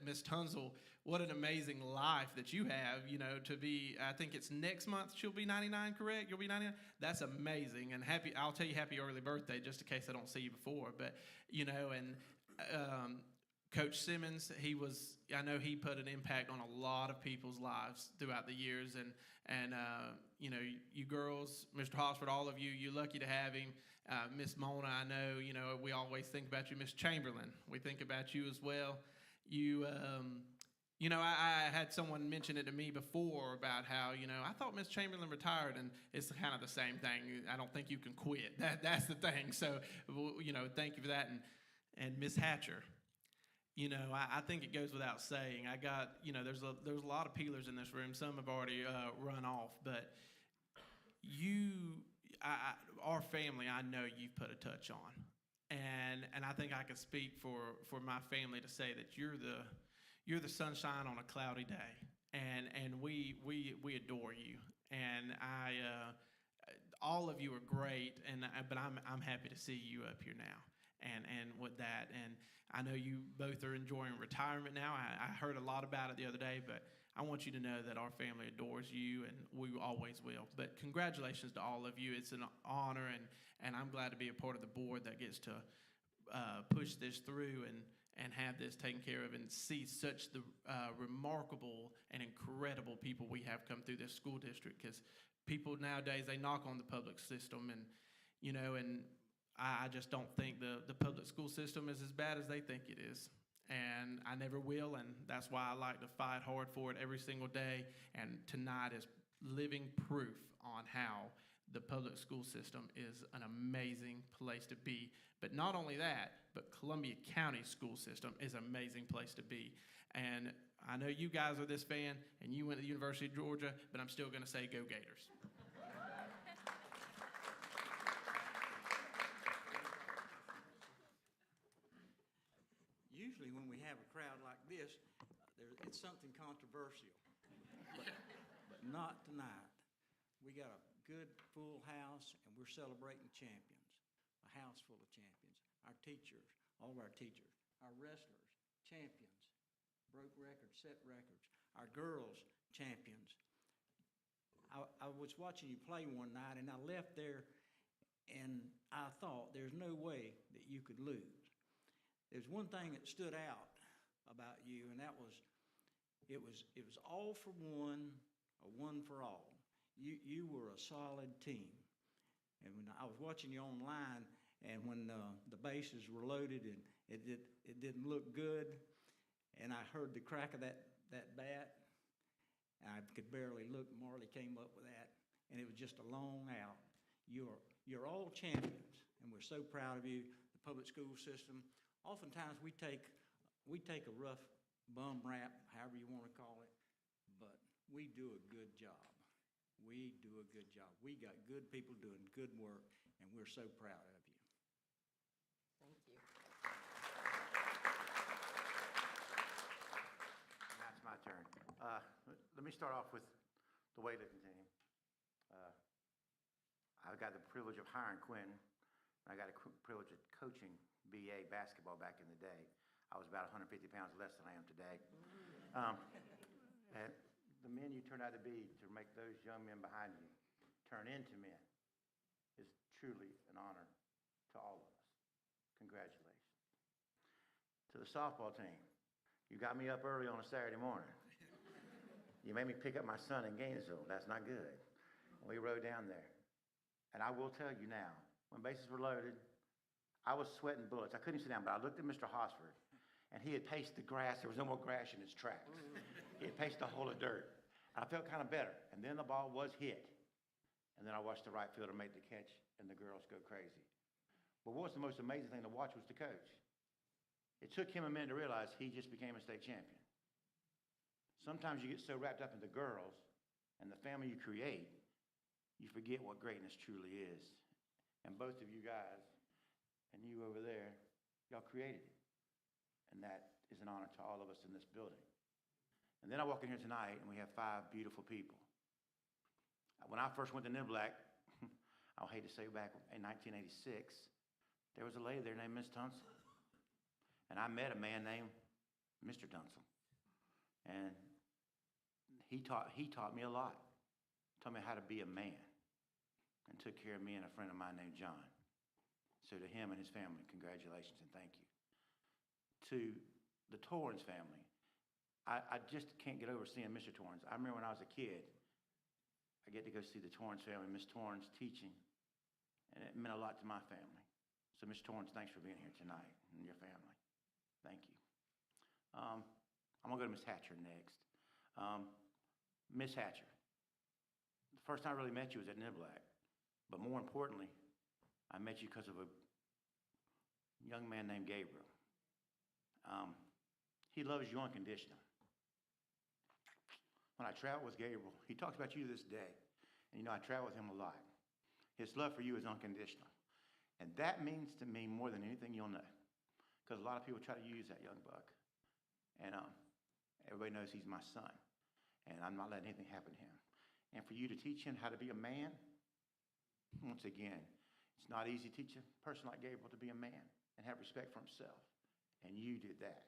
Ms. Tunzel, what an amazing life that you have, to be, I think it's next month she'll be 99, correct? You'll be 99? That's amazing. And I'll tell you happy early birthday just in case I don't see you before. But, Coach Simmons, I know he put an impact on a lot of people's lives throughout the years. And you girls, Mr. Hosford, all of you, you're lucky to have him. Miss Mona, I know, we always think about you. Miss Chamberlain, we think about you as well. I had someone mention it to me before about how, I thought Miss Chamberlain retired, and it's kind of the same thing. I don't think you can quit. That's the thing. So, thank you for that. And Miss Hatcher, I think it goes without saying. I got, there's a lot of peelers in this room. Some have already run off, but our family, I know you've put a touch on, and I think I can speak for my family to say that you're the sunshine on a cloudy day, and we adore you, and all of you are great, but I'm happy to see you up here now, and with that, and I know you both are enjoying retirement now. I heard a lot about it the other day, but I want you to know that our family adores you, and we always will. But congratulations to all of you. It's an honor, and I'm glad to be a part of the board that gets to push this through and have this taken care of and see such the remarkable and incredible people we have come through this school district. Because people nowadays, they knock on the public system, and I just don't think the public school system is as bad as they think it is. And I never will, and that's why I like to fight hard for it every single day. And tonight is living proof on how the public school system is an amazing place to be. But not only that, but Columbia County school system is an amazing place to be. And I know you guys are this fan, and you went to the University of Georgia, but I'm still going to say go Gators. Usually when we have a crowd like this, it's something controversial, but not tonight. We got a good full house, and we're celebrating champions, a house full of champions. Our teachers, all of our teachers, our wrestlers, champions, broke records, set records. Our girls, champions. I was watching you play one night, and I left there, and I thought, there's no way that you could lose. There's one thing that stood out about you, and that was, it was all for one, or one for all. You were a solid team. And when I was watching you online, and when the bases were loaded and it didn't look good, and I heard the crack of that bat, I could barely look. Marley came up with that, and it was just a long out. You're all champions, and we're so proud of you. The public school system. Oftentimes we take a rough bum rap, however you want to call it, but we do a good job. We do a good job. We got good people doing good work, and we're so proud of you. Thank you. Now it's my turn. Let me start off with the weightlifting team. I got the privilege of hiring Quinn. I got the privilege of coaching BA basketball back in the day. I was about 150 pounds less than I am today. And the men you turned out to be, to make those young men behind you turn into men, is truly an honor to all of us. Congratulations. To the softball team, you got me up early on a Saturday morning. You made me pick up my son in Gainesville. That's not good. We rode down there. And I will tell you now, when bases were loaded, I was sweating bullets. I couldn't even sit down, but I looked at Mr. Hosford, and he had paced the grass. There was no more grass in his tracks. He had paced a hole of dirt. And I felt kind of better. And then the ball was hit. And then I watched the right fielder make the catch, and the girls go crazy. But what was the most amazing thing to watch was the coach. It took him a minute to realize he just became a state champion. Sometimes you get so wrapped up in the girls and the family you create, you forget what greatness truly is. And both of you guys, and you over there, y'all created it. And that is an honor to all of us in this building. And then I walk in here tonight, and we have 5 beautiful people. When I first went to Niblack, I'll hate to say back in 1986, there was a lady there named Miss Tunsil. And I met a man named Mr. Tunsil. And he taught me a lot. Taught me how to be a man. And took care of me and a friend of mine named John. So to him and his family, congratulations and thank you. To the Torrance family, I just can't get over seeing Mr. Torrance. I remember when I was a kid, I get to go see the Torrance family, Miss Torrance teaching, and it meant a lot to my family. So Miss Torrance, thanks for being here tonight and your family. Thank you. I'm gonna go to Miss Hatcher next. Miss Hatcher, the first time I really met you was at Niblack, but more importantly, I met you because of a young man named Gabriel. He loves you unconditionally. When I travel with Gabriel, he talks about you to this day. And you know, I travel with him a lot. His love for you is unconditional. And that means to me more than anything you'll know. Because a lot of people try to use that young buck. And everybody knows he's my son. And I'm not letting anything happen to him. And for you to teach him how to be a man, once again, it's not easy to teach a person like Gabriel to be a man and have respect for himself. And you did that.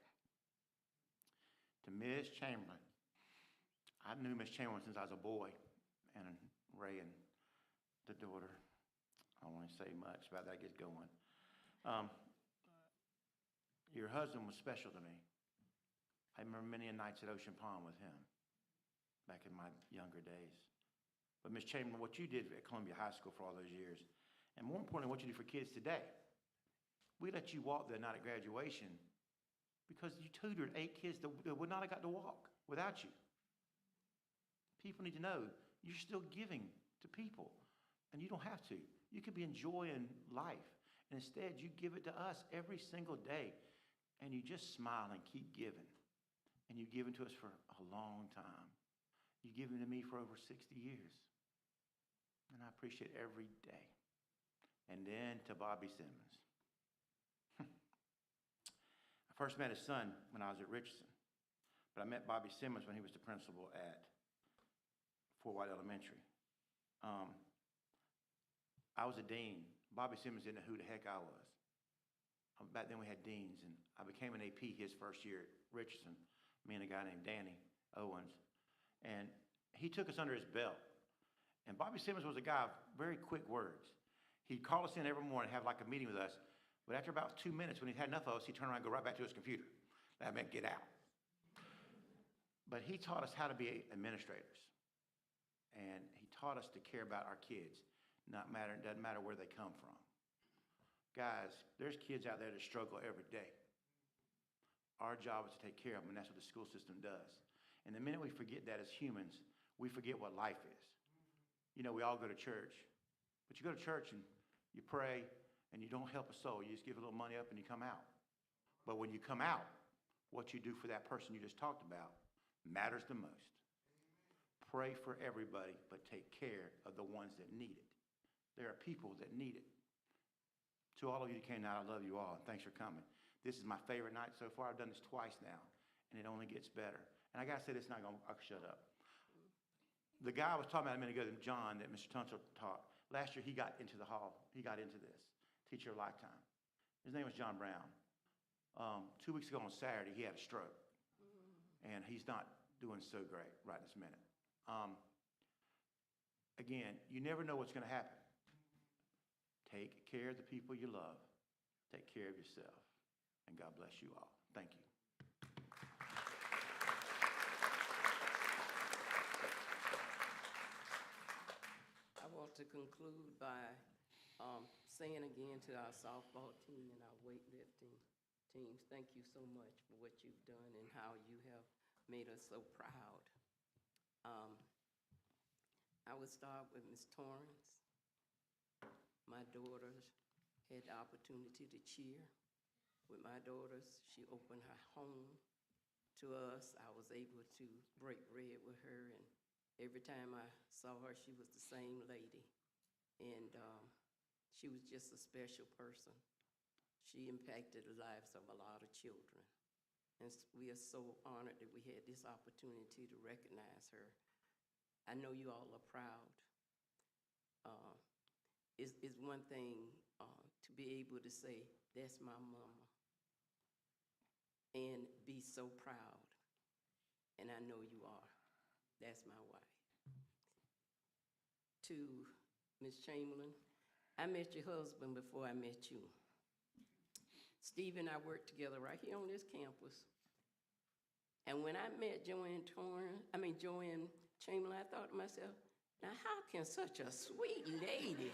To Ms. Chamberlain, I knew Miss Chamberlain since I was a boy, and Ray and the daughter. I don't want to say much about that, get going. Your husband was special to me. I remember many nights at Ocean Pond with him back in my younger days. But Miss Chamberlain, what you did at Columbia High School for all those years, and more importantly, what you do for kids today. We let you walk the night at graduation because you tutored 8 kids that would not have got to walk without you. People need to know you're still giving to people, and you don't have to. You could be enjoying life, and instead you give it to us every single day, and you just smile and keep giving. And you've given to us for a long time. You've given to me for over 60 years, and I appreciate every day. And then to Bobby Simmons. I first met his son when I was at Richardson, but I met Bobby Simmons when he was the principal at Fort White Elementary. I was a dean. Bobby Simmons didn't know who the heck I was. Back then we had deans, and I became an AP his first year at Richardson, me and a guy named Danny Owens. And he took us under his belt. And Bobby Simmons was a guy of very quick words. He'd call us in every morning, have like a meeting with us, but after about 2 minutes, when he'd had enough of us, he'd turn around and go right back to his computer. That meant get out. But he taught us how to be administrators. And he taught us to care about our kids. It doesn't matter where they come from. Guys, there's kids out there that struggle every day. Our job is to take care of them, and that's what the school system does. And the minute we forget that as humans, we forget what life is. You know, we all go to church, but you go to church and you pray, and you don't help a soul. You just give a little money up and you come out. But when you come out, what you do for that person you just talked about matters the most. Pray for everybody, but take care of the ones that need it. There are people that need it. To all of you that came out, I love you all, and thanks for coming. This is my favorite night so far. I've done this twice now, and it only gets better. And I got to say this, and I'll shut up. The guy I was talking about a minute ago, John, that Mr. Tunsil taught, last year he got into the hall. He got into this. Teacher of Lifetime. His name was John Brown. 2 weeks ago on Saturday, he had a stroke. And he's not doing so great right this minute. Again, you never know what's going to happen. Take care of the people you love. Take care of yourself. And God bless you all. Thank you. I want to conclude by saying again to our softball team and our weightlifting teams, thank you so much for what you've done and how you have made us so proud. I would start with Ms. Torrance. My daughters had the opportunity to cheer with my daughters. She opened her home to us. I was able to break bread with her, and every time I saw her, she was the same lady. And she was just a special person. She impacted the lives of a lot of children. And we are so honored that we had this opportunity to recognize her. I know you all are proud. It's one thing to be able to say, that's my mama, and be so proud. And I know you are. That's my wife. To Ms. Chamberlain, I met your husband before I met you. Steve and I worked together right here on this campus. And when I met Joanne Chamberlain, I thought to myself, now how can such a sweet lady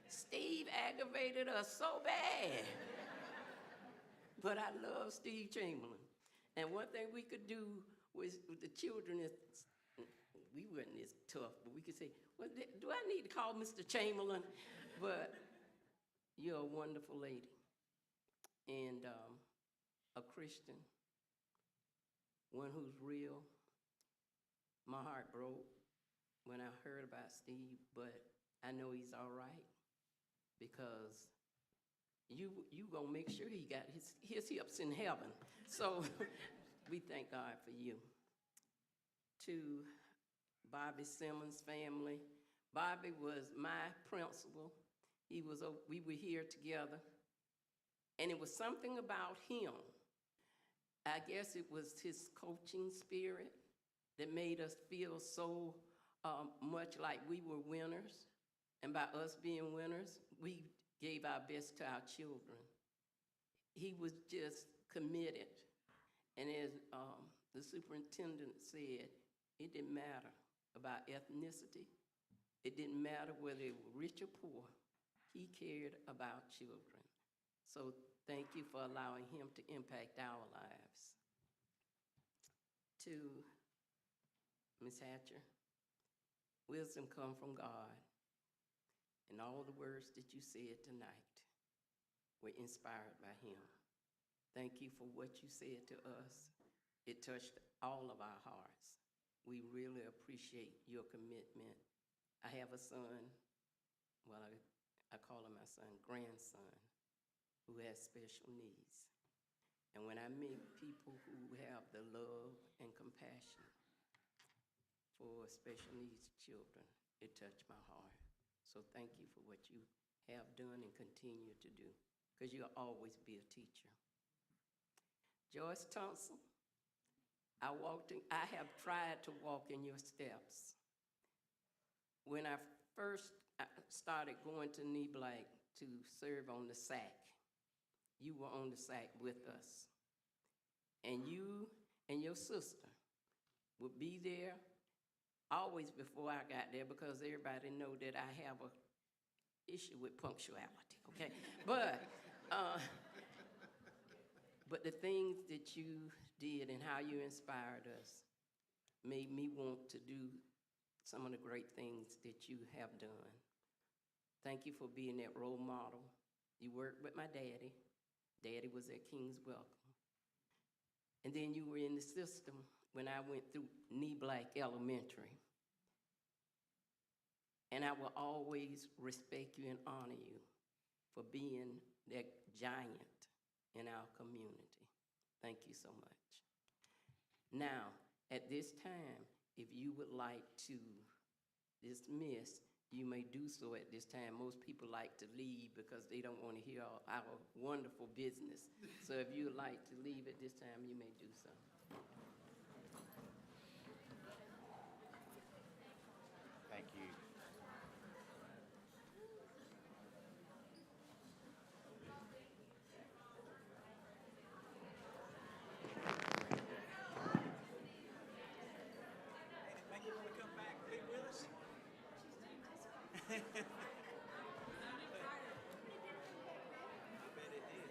Steve aggravated us so bad. But I love Steve Chamberlain. And one thing we could do with the children is, we weren't as tough, but we could say, well, do I need to call Mr. Chamberlain? But you're a wonderful lady and a Christian, one who's real. My heart broke when I heard about Steve, but I know he's all right because you gonna make sure he got his hips in heaven. So we thank God for you. To Bobby Simmons' family. Bobby was my principal. We were here together, and it was something about him. I guess it was his coaching spirit that made us feel so much like we were winners. And by us being winners, we gave our best to our children. He was just committed. And as the superintendent said, it didn't matter about ethnicity. It didn't matter whether they were rich or poor. He cared about children. So thank you for allowing him to impact our lives. To Ms. Hatcher, wisdom comes from God. And all the words that you said tonight were inspired by him. Thank you for what you said to us. It touched all of our hearts. We really appreciate your commitment. I have a son, well, I call him my son, grandson, who has special needs. And when I meet people who have the love and compassion for special needs children, it touched my heart. So thank you for what you have done and continue to do, because you'll always be a teacher. Joyce Thompson, I have tried to walk in your steps. When I first started going to Knee Black to serve on the SAC, you were on the SAC with us. And you and your sister would be there always before I got there, because everybody know that I have a issue with punctuality, okay? But the things that you did and how you inspired us made me want to do some of the great things that you have done. Thank you for being that role model. You worked with my daddy. Daddy was at King's Welcome. And then you were in the system when I went through Knee Black Elementary. And I will always respect you and honor you for being that giant in our community. Thank you so much. Now, at this time, if you would like to dismiss, you may do so at this time. Most people like to leave because they don't want to hear our wonderful business. So if you would like to leave at this time, you may do so. Thank you. Make you want to come back and be with us? I bet it did.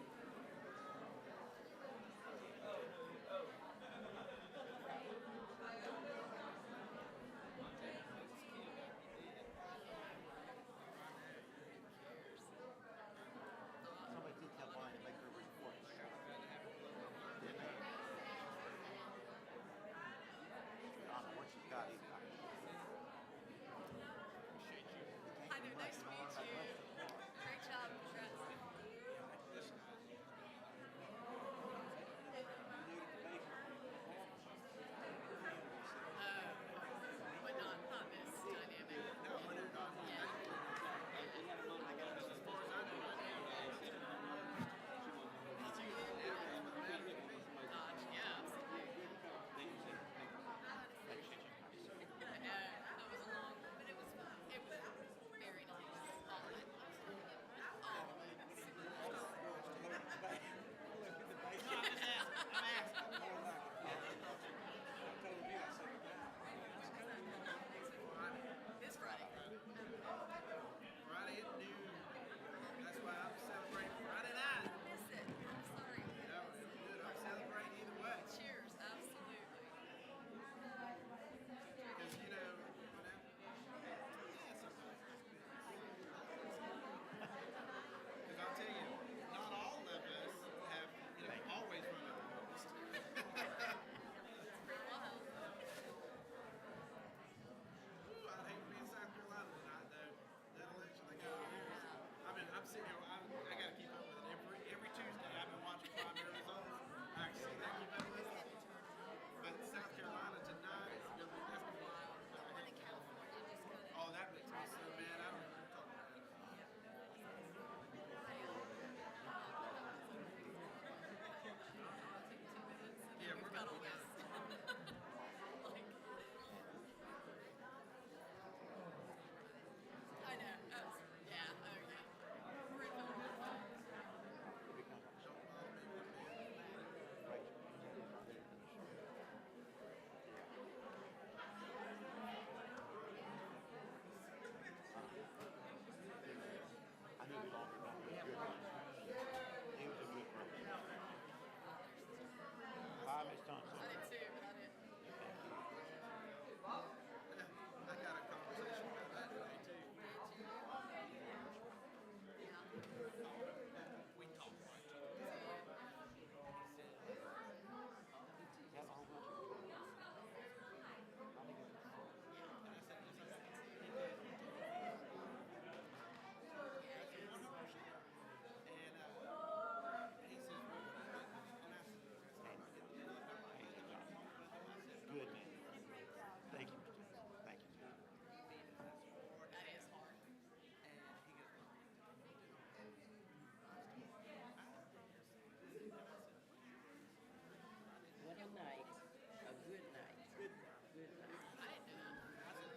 good night.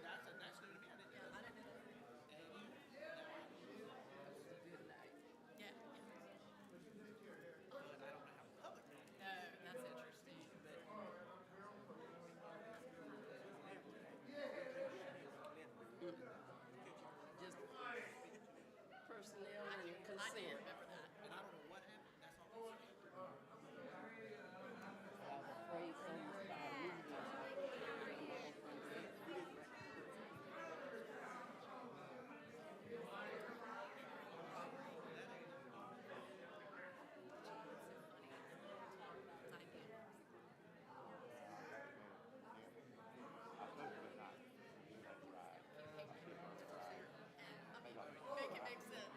That's new to me. I didn't know. Good night. Yeah. But I don't know how public it is. That's interesting. Just personnel and I do consent. remember that. And I don't know what happened. That's all I'm saying. I was afraid someone started moving. Make it make sense.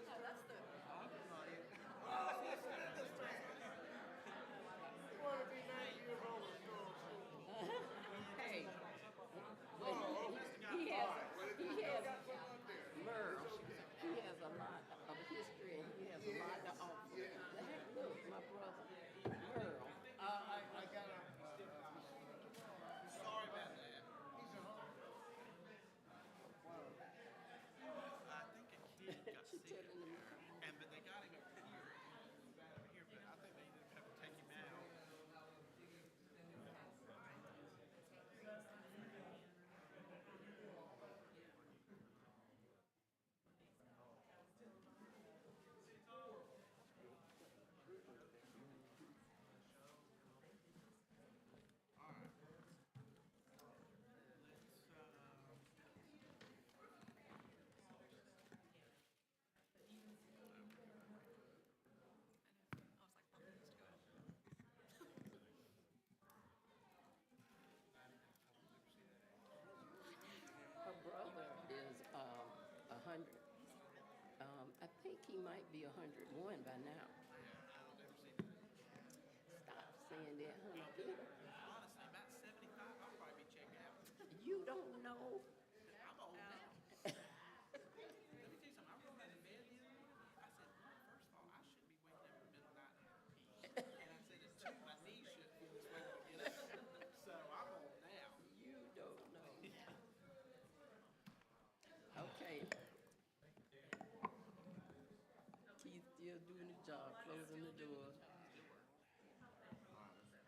Like, that's the. Hey, he has, Merle, he has a lot of history and he has a lot to offer. Look, my brother, Merle. Sorry about that. I think a kid got She sick telling me. and but they got him up here. He was bad over here, but I think they ended up having to take him out. Her brother is 100. I think he might be 101 by now. Stop saying that, honey. Honestly, about 75, I'll probably be checked out. You don't know. I'm old now. Let me tell you something. I rolled out of bed the other morning. I said, well, first of all, I shouldn't be waking up in the middle of the night to pee. And I said, two, my knees shouldn't feel this way when I get up. So I'm old now. You don't know. Okay. Keith still doing his job, closing the door.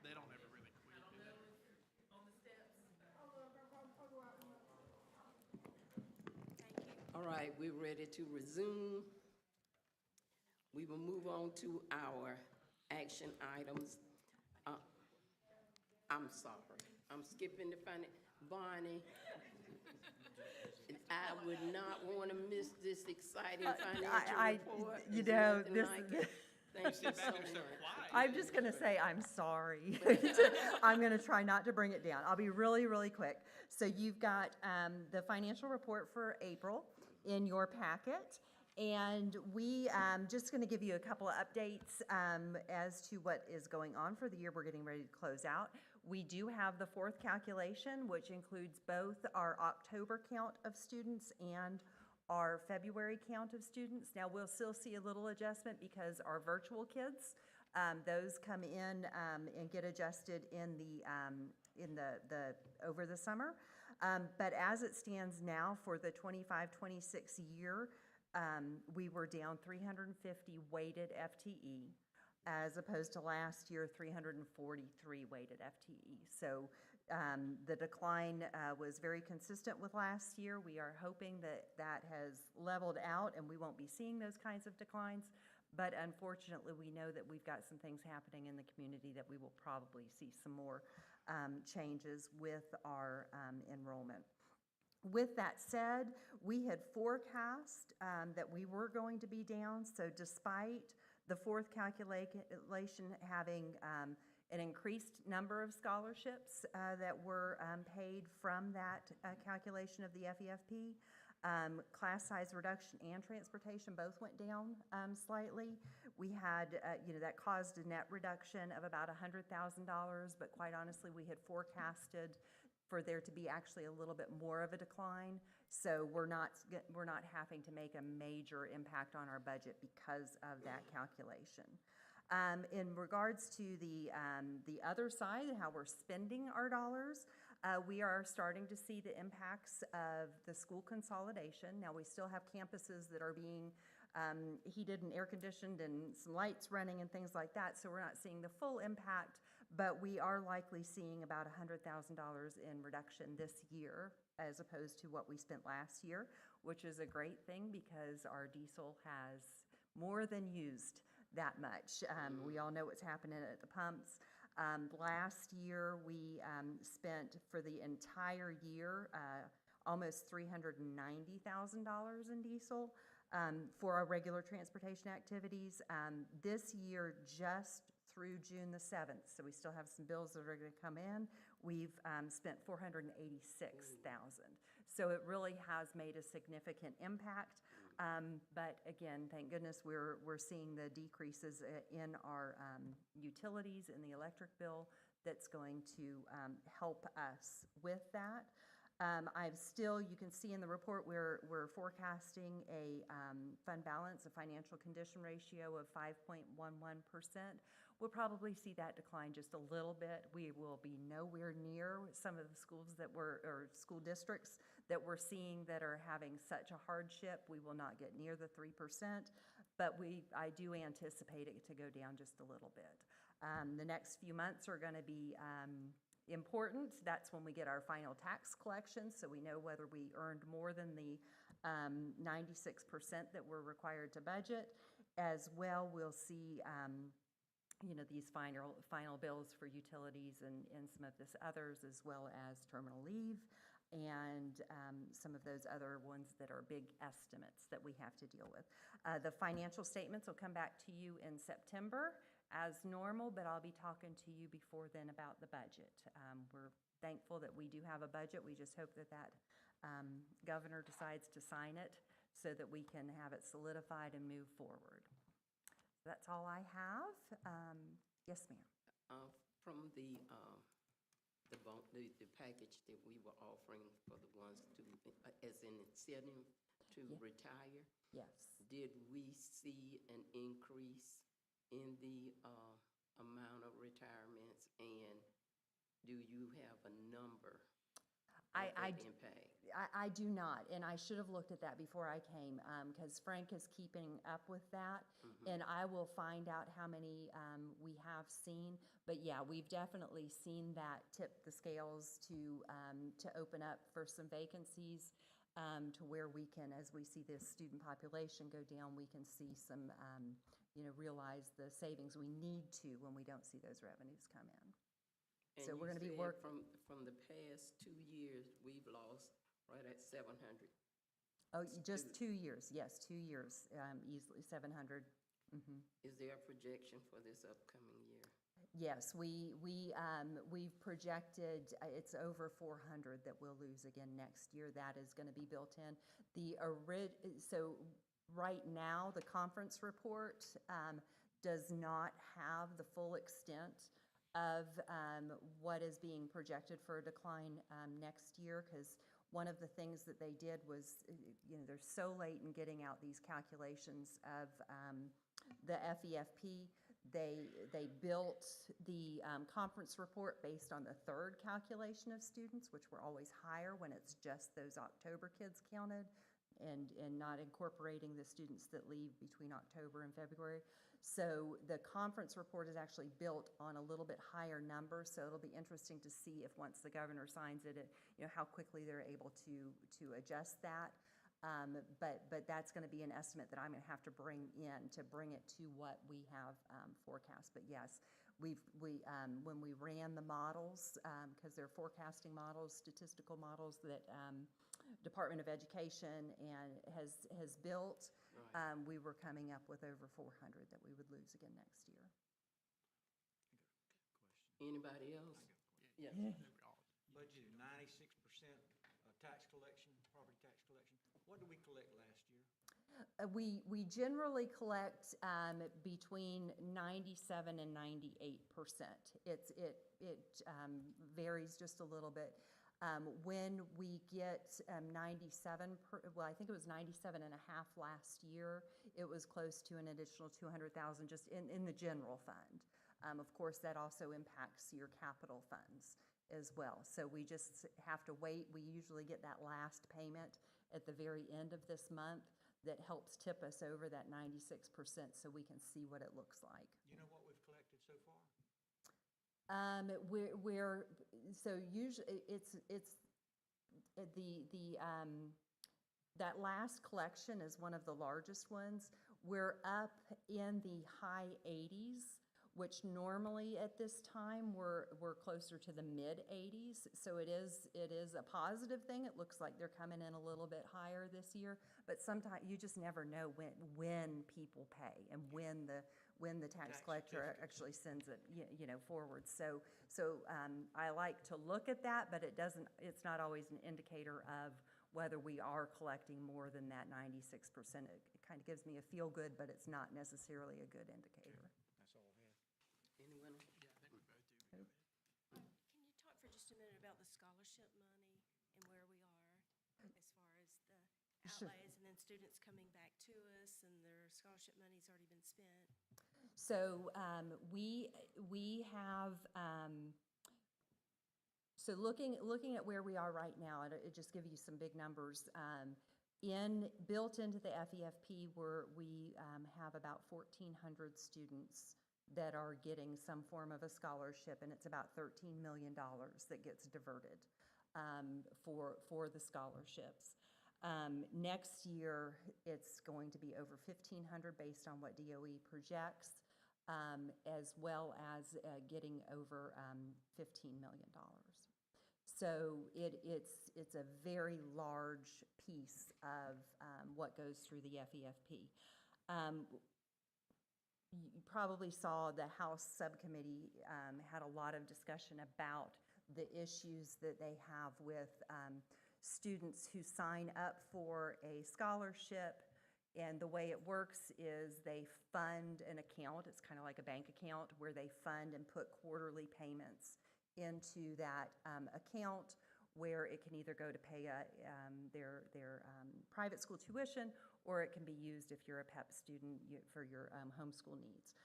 They don't ever really quit, do they? All right, we're ready to resume. We will move on to our action items. I'm sorry, I'm skipping the Bonnie. I would not want to miss this exciting financial report. You It's know, nothing this like is- it. Thank you Sit so back there so much. quiet. I'm just going to say I'm sorry. I'm going to try not to bring it down. I'll be really, really quick. So you've got the financial report for April in your packet. And we just going to give you a couple of updates as to what is going on for the year we're getting ready to close out. We do have the fourth calculation, which includes both our October count of students and our February count of students. Now, we'll still see a little adjustment because our virtual kids, those come in and get adjusted in the over the summer. But as it stands now for the 25-26 year, we were down 350 weighted FTE, as opposed to last year, 343 weighted FTE. So the decline was very consistent with last year. We are hoping that that has leveled out and we won't be seeing those kinds of declines. But unfortunately, we know that we've got some things happening in the community that we will probably see some more changes with our enrollment. With that said, we had forecast that we were going to be down. So despite the fourth calculation having an increased number of scholarships that were paid from that calculation of the FEFP, class size reduction and transportation both went down slightly. We had, that caused a net reduction of about $100,000, but quite honestly, we had forecasted for there to be actually a little bit more of a decline. So we're not having to make a major impact on our budget because of that calculation. In regards to the other side, how we're spending our dollars, we are starting to see the impacts of the school consolidation. Now, we still have campuses that are being heated and air conditioned and some lights running and things like that, so we're not seeing the full impact, but we are likely seeing about $100,000 in reduction this year as opposed to what we spent last year, which is a great thing because our diesel has more than used that much. We all know what's happening at the pumps. Last year, we spent for the entire year almost $390,000 in diesel for our regular transportation activities. This year, just through June the 7th, so we still have some bills that are going to come in, we've spent $486,000. So it really has made a significant impact. But again, thank goodness we're seeing the decreases in our utilities and the electric bill that's going to help us with that. You can see in the report, we're forecasting a fund balance, a financial condition ratio of 5.11%. We'll probably see that decline just a little bit. We will be nowhere near some of the schools or school districts that we're seeing that are having such a hardship. We will not get near the 3%, but I do anticipate it to go down just a little bit. The next few months are going to be important. That's when we get our final tax collections, so we know whether we earned more than the 96% that we're required to budget. As well, we'll see these final bills for utilities and some of this others, as well as terminal leave and some of those other ones that are big estimates that we have to deal with. The financial statements will come back to you in September as normal, but I'll be talking to you before then about the budget. We're thankful that we do have a budget. We just hope that governor decides to sign it so that we can have it solidified and move forward. That's all I have. Yes, ma'am. From the package that we were offering for the ones to, as an incentive to retire. Yes. Did we see an increase in the amount of retirements, and do you have a number of that impact? I do not, and I should have looked at that before I came, because Frank is keeping up with that, and I will find out how many we have seen. But yeah, we've definitely seen that tip the scales to open up for some vacancies, to where we can, as we see this student population go down, we can see some, realize the savings we need to when we don't see those revenues come in. And so we're going to be working from the past 2 years. We've lost right at 700. Oh, just 2 years. Yes, 2 years, easily 700. Is there a projection for this upcoming year? Yes, we've projected it's over 400 that we'll lose again next year. That is going to be built in. So right now, the conference report does not have the full extent of what is being projected for a decline next year, because one of the things that they did was, they're so late in getting out these calculations of the FEFP. They built the conference report based on the third calculation of students, which were always higher when it's just those October kids counted, and not incorporating the students that leave between October and February. So the conference report is actually built on a little bit higher number, so it'll be interesting to see if once the governor signs it, how quickly they're able to adjust that. But that's going to be an estimate that I'm going to have to bring in to bring it to what we have forecast. But yes, when we ran the models, because they're forecasting models, statistical models that Department of Education has built, we were coming up with over 400 that we would lose again next year. Anybody else? Yes. Budgeted 96% tax collection, property tax collection. What did we collect last year? We generally collect between 97 and 98%. It varies just a little bit. When we get 97, well, I think it was 97 and a half last year, it was close to an additional 200,000 just in the general fund. Of course, that also impacts your capital funds as well. So we just have to wait. We usually get that last payment at the very end of this month that helps tip us over that 96% so we can see what it looks like. You know what we've collected so far? So usually it's that last collection is one of the largest ones. We're up in the high 80s, which normally at this time we're closer to the mid 80s. So it is a positive thing. It looks like they're coming in a little bit higher this year, but sometimes you just never know when people pay and when the tax collector actually sends it, forward. So I like to look at that, but it's not always an indicator of whether we are collecting more than that 96%. It kind of gives me a feel good, but it's not necessarily a good indicator. That's all I had. Anyone? Can you talk for just a minute about the scholarship money and where we are as far as the Sure. outlays and then students coming back to us and their scholarship money's already been spent? So we have, so looking at where we are right now, it just give you some big numbers. Built into the FEFP, we have about 1,400 students that are getting some form of a scholarship, and it's about $13 million that gets diverted for the scholarships. Next year, it's going to be over 1,500 based on what DOE projects, as well as getting over $15 million. So it's a very large piece of what goes through the FEFP. You probably saw the House subcommittee had a lot of discussion about the issues that they have with students who sign up for a scholarship, and the way it works is they fund an account. It's kind of like a bank account where they fund and put quarterly payments into that account, where it can either go to pay their private school tuition, or it can be used if you're a PEP student for your homeschool needs.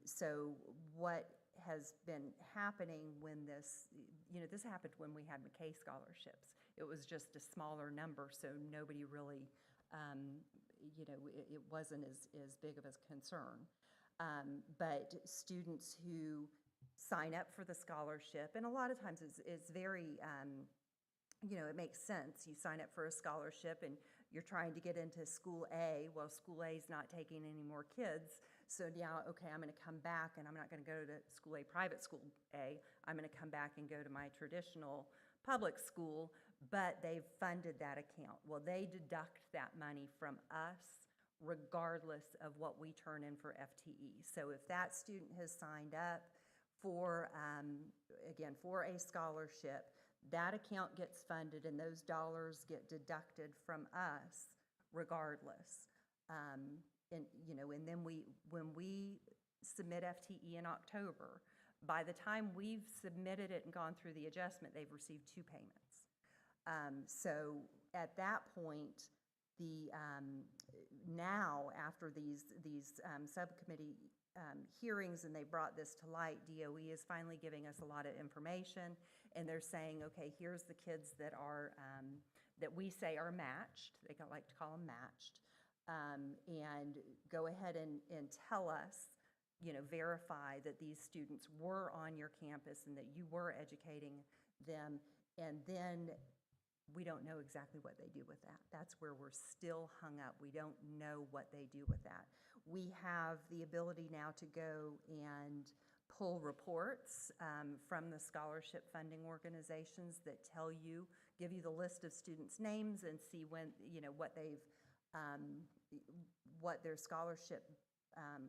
So what has been happening when this happened when we had McKay scholarships. It was just a smaller number, so nobody really, it wasn't as big of a concern. But students who sign up for the scholarship, and a lot of times it's very, it makes sense. You sign up for a scholarship and you're trying to get into school A. Well, school A is not taking any more kids. So now, okay, I'm going to come back and I'm not going to go to school A, private school A. I'm going to come back and go to my traditional public school, but they've funded that account. Well, they deduct that money from us regardless of what we turn in for FTE. So if that student has signed up for, again, for a scholarship, that account gets funded and those dollars get deducted from us regardless. And then when we submit FTE in October, by the time we've submitted it and gone through the adjustment, they've received 2 payments. So at that point, now after these subcommittee hearings and they brought this to light, DOE is finally giving us a lot of information, and they're saying, okay, here's the kids that are that we say are matched. They like to call them matched, and go ahead and tell us, verify that these students were on your campus and that you were educating them, and then we don't know exactly what they do with that. That's where we're still hung up. We don't know what they do with that. We have the ability now to go and pull reports from the scholarship funding organizations that give you the list of students' names and see when, what their scholarship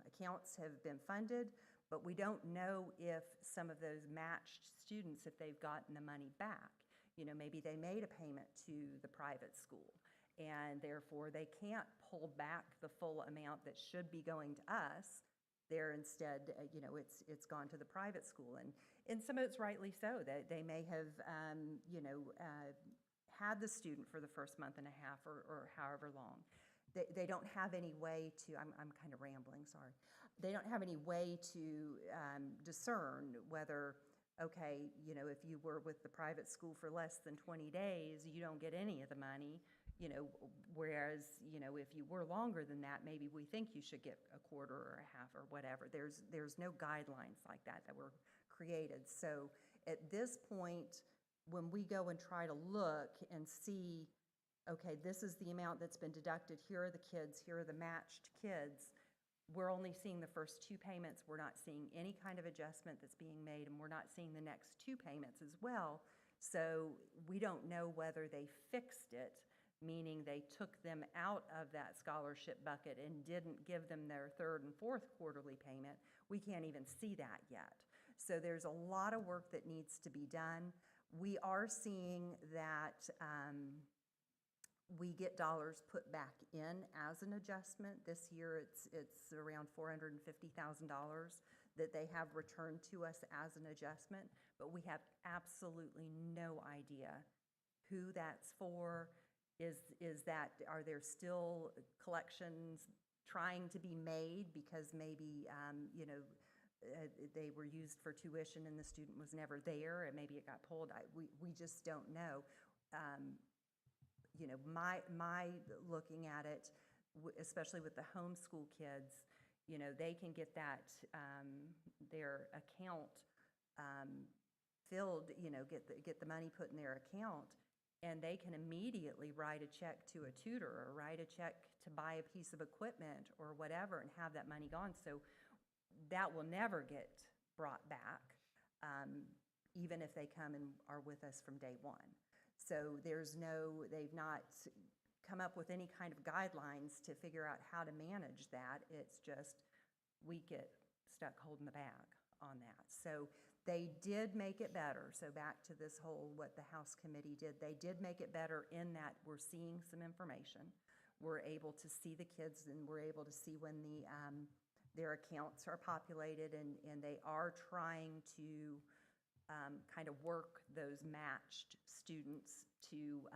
accounts have been funded, but we don't know if some of those matched students, if they've gotten the money back. Maybe they made a payment to the private school, and therefore they can't pull back the full amount that should be going to us. They're instead, it's gone to the private school. And some of it's rightly so. They may have, had the student for the first month and a half or however long. They don't have any way to, I'm kind of rambling, sorry. They don't have any way to discern whether, okay, if you were with the private school for less than 20 days, you don't get any of the money, whereas, if you were longer than that, maybe we think you should get a quarter or a half or whatever. There's no guidelines like that were created. So at this point, when we go and try to look and see, okay, this is the amount that's been deducted, here are the kids, here are the matched kids, we're only seeing the first 2 payments. We're not seeing any kind of adjustment that's being made, and we're not seeing the next 2 payments as well. So we don't know whether they fixed it, meaning they took them out of that scholarship bucket and didn't give them their 3rd and 4th quarterly payment. We can't even see that yet. So there's a lot of work that needs to be done. We are seeing that we get dollars put back in as an adjustment. This year, it's around $450,000 that they have returned to us as an adjustment, but we have absolutely no idea who that's for. Are there still collections trying to be made because maybe, they were used for tuition and the student was never there and maybe it got pulled? We just don't know. My looking at it, especially with the homeschool kids, they can get that, their account filled, get the money put in their account, and they can immediately write a check to a tutor or write a check to buy a piece of equipment or whatever and have that money gone. So that will never get brought back, even if they come and are with us from day one. So they've not come up with any kind of guidelines to figure out how to manage that. It's just, we get stuck holding the bag on that. So they did make it better. So back to this whole, what the House committee did, they did make it better in that we're seeing some information. We're able to see the kids and we're able to see when their accounts are populated, and they are trying to kind of work those matched students to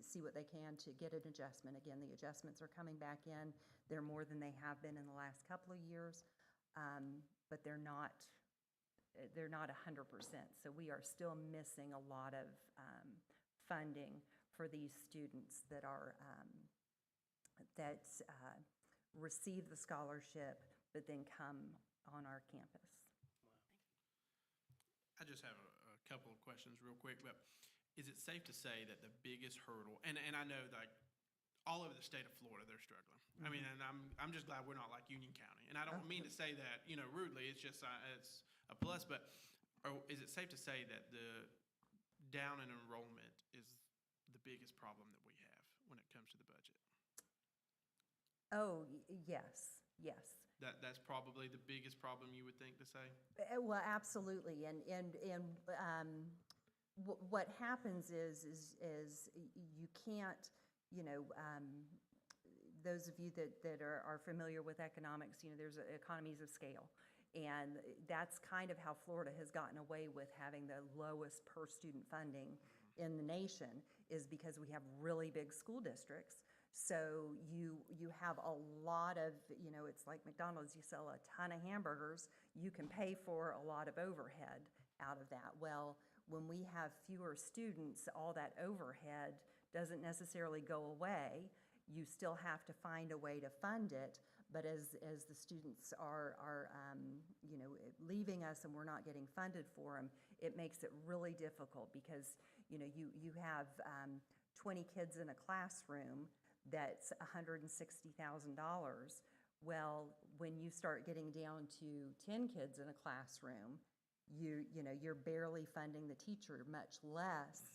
see what they can to get an adjustment. Again, the adjustments are coming back in. They're more than they have been in the last couple of years, but they're not 100%. So we are still missing a lot of funding for these students that are receive the scholarship but then come on our campus. I just have a couple of questions real quick, but is it safe to say that the biggest hurdle, and I know like all over the state of Florida, they're struggling. I mean, and I'm just glad we're not like Union County. And I don't mean to say that, rudely, it's just, it's a plus, but is it safe to say that the down in enrollment is the biggest problem that we have when it comes to the budget? Oh, yes. That's probably the biggest problem you would think to say? Well, absolutely. And what happens is you can't, those of you that are familiar with economics, there's economies of scale. And that's kind of how Florida has gotten away with having the lowest per student funding in the nation, is because we have really big school districts. So you have a lot of, it's like McDonald's, you sell a ton of hamburgers, you can pay for a lot of overhead out of that. Well, when we have fewer students, all that overhead doesn't necessarily go away. You still have to find a way to fund it, but as the students are leaving us and we're not getting funded for them, it makes it really difficult because, you have 20 kids in a classroom that's $160,000. Well, when you start getting down to 10 kids in a classroom, you're barely funding the teacher, much less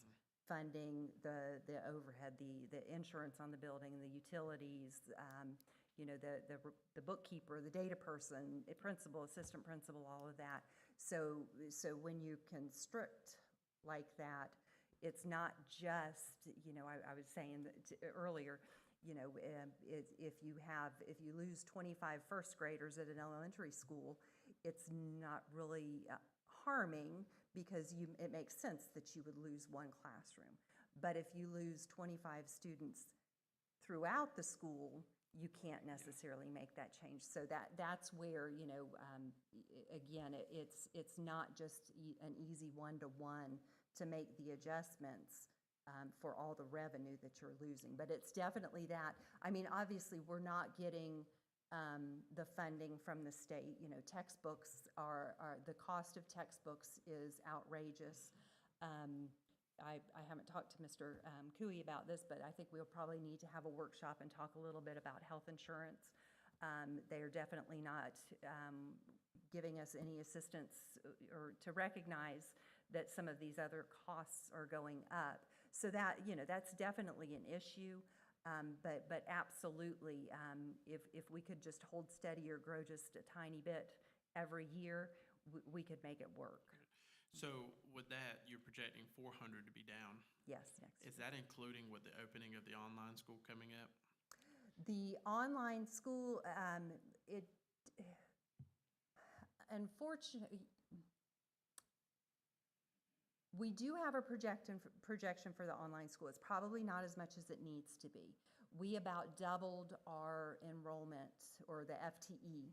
funding the overhead, the insurance on the building, the utilities, the bookkeeper, the data person, principal, assistant principal, all of that. So when you constrict like that, it's not just, I was saying that earlier, you know, if you lose 25 first graders at an elementary school, it's not really harming because it makes sense that you would lose one classroom. But if you lose 25 students throughout the school, you can't necessarily make that change. So that's where, you know, again, it's not just an easy one-to-one to make the adjustments for all the revenue that you're losing. But it's definitely that. I mean, obviously, we're not getting the funding from the state. You know, textbooks the cost of textbooks is outrageous. I haven't talked to Mr. Cooey about this, but I think we'll probably need to have a workshop and talk a little bit about health insurance. They are definitely not giving us any assistance or to recognize that some of these other costs are going up. So that, you know, that's definitely an issue. But absolutely, if we could just hold steady or grow just a tiny bit every year, we could make it work. So with that, you're projecting 400 to be down. Yes, next year. Is that including with the opening of the online school coming up? The online school, unfortunately, we do have a projection for the online school. It's probably not as much as it needs to be. We about doubled our enrollment, or the FTE,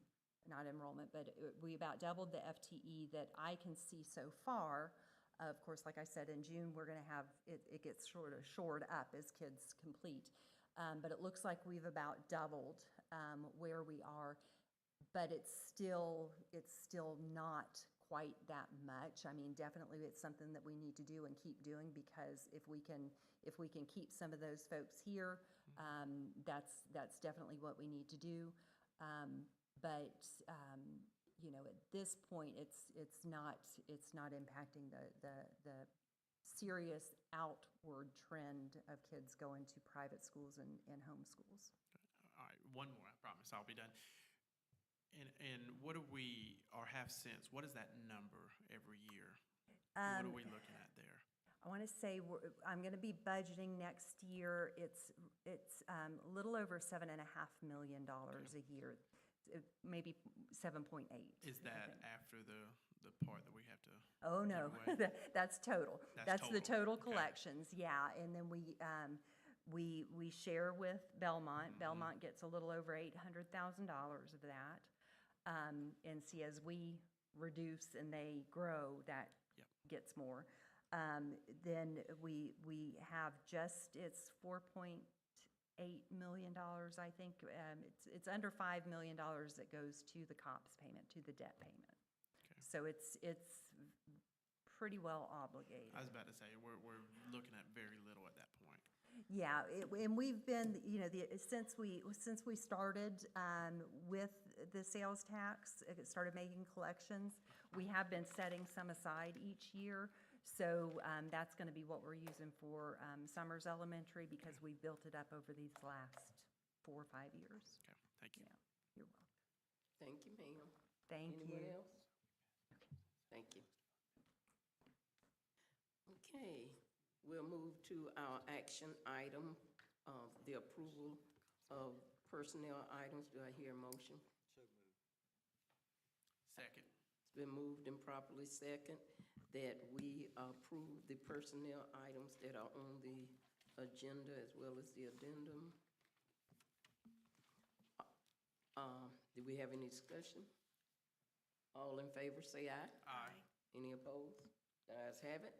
not enrollment, but we about doubled the FTE that I can see so far. Of course, like I said, in June, we're going to have, it gets sort of shored up as kids complete. But it looks like we've about doubled where we are, but it's still not quite that much. I mean, definitely it's something that we need to do and keep doing, because if we can keep some of those folks here, that's definitely what we need to do. But you know, at this point, it's not impacting the serious outward trend of kids going to private schools and home schools. All right, one more, I promise I'll be done. And what do we, or have since, what is that number every year? What are we looking at there? I want to say I'm going to be budgeting next year. It's a little over $7.5 million a year, maybe 7.8. Is that after the part that we have to? Oh no, that's total. That's the total Okay. collections. Yeah, and then we share with Belmont. Mm-hmm. Belmont gets a little over $800,000 of that. And see, as we reduce and they grow, that gets more. Then we have it's $4.8 million, I think. It's under $5 million that goes to the COPS payment, to the debt payment. Okay. So it's pretty well obligated. I was about to say, we're looking at very little at that point. Yeah, and we've been, you know, since we started with the sales tax, started making collections, we have been setting some aside each year. So that's going to be what we're using for Summers Elementary, because we built it up over these last 4 or 5 years. Okay, thank you. Yeah, you're welcome. Thank you, ma'am. Thank you. Anyone else? Thank you. Okay, we'll move to our action item of the approval of personnel items. Do I hear a motion? So moved. Second. It's been moved and properly second that we approve the personnel items that are on the agenda as well as the addendum. Do we have any discussion? All in favor, say aye. Aye. Any opposed? The ayes have it.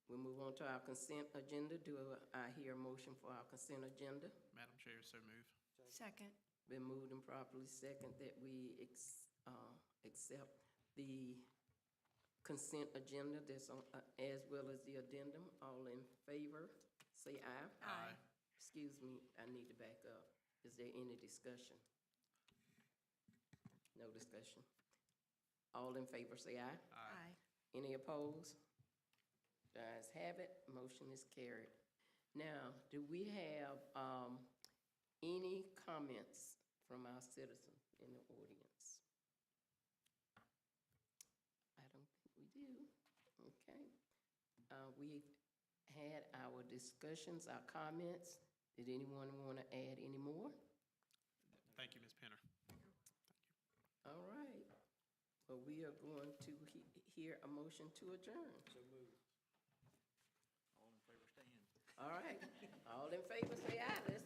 We'll move on to our consent agenda. Do I hear a motion for our consent agenda? Madam Chair, so move. Second. Been moved and properly second that we accept the consent agenda that's on, as well as the addendum. All in favor, say aye. Aye. Excuse me, I need to back up. Is there any discussion? No discussion. All in favor, say aye. Aye. Any opposed? The ayes have it, motion is carried. Now, do we have any comments from our citizens in the audience? I don't think we do. Okay. We've had our discussions, our comments. Did anyone want to add any more? Thank you, Ms. Penner. All right. Well, we are going to hear a motion to adjourn. So moved. All in favor, stand. All right. All in favor, say aye. Let's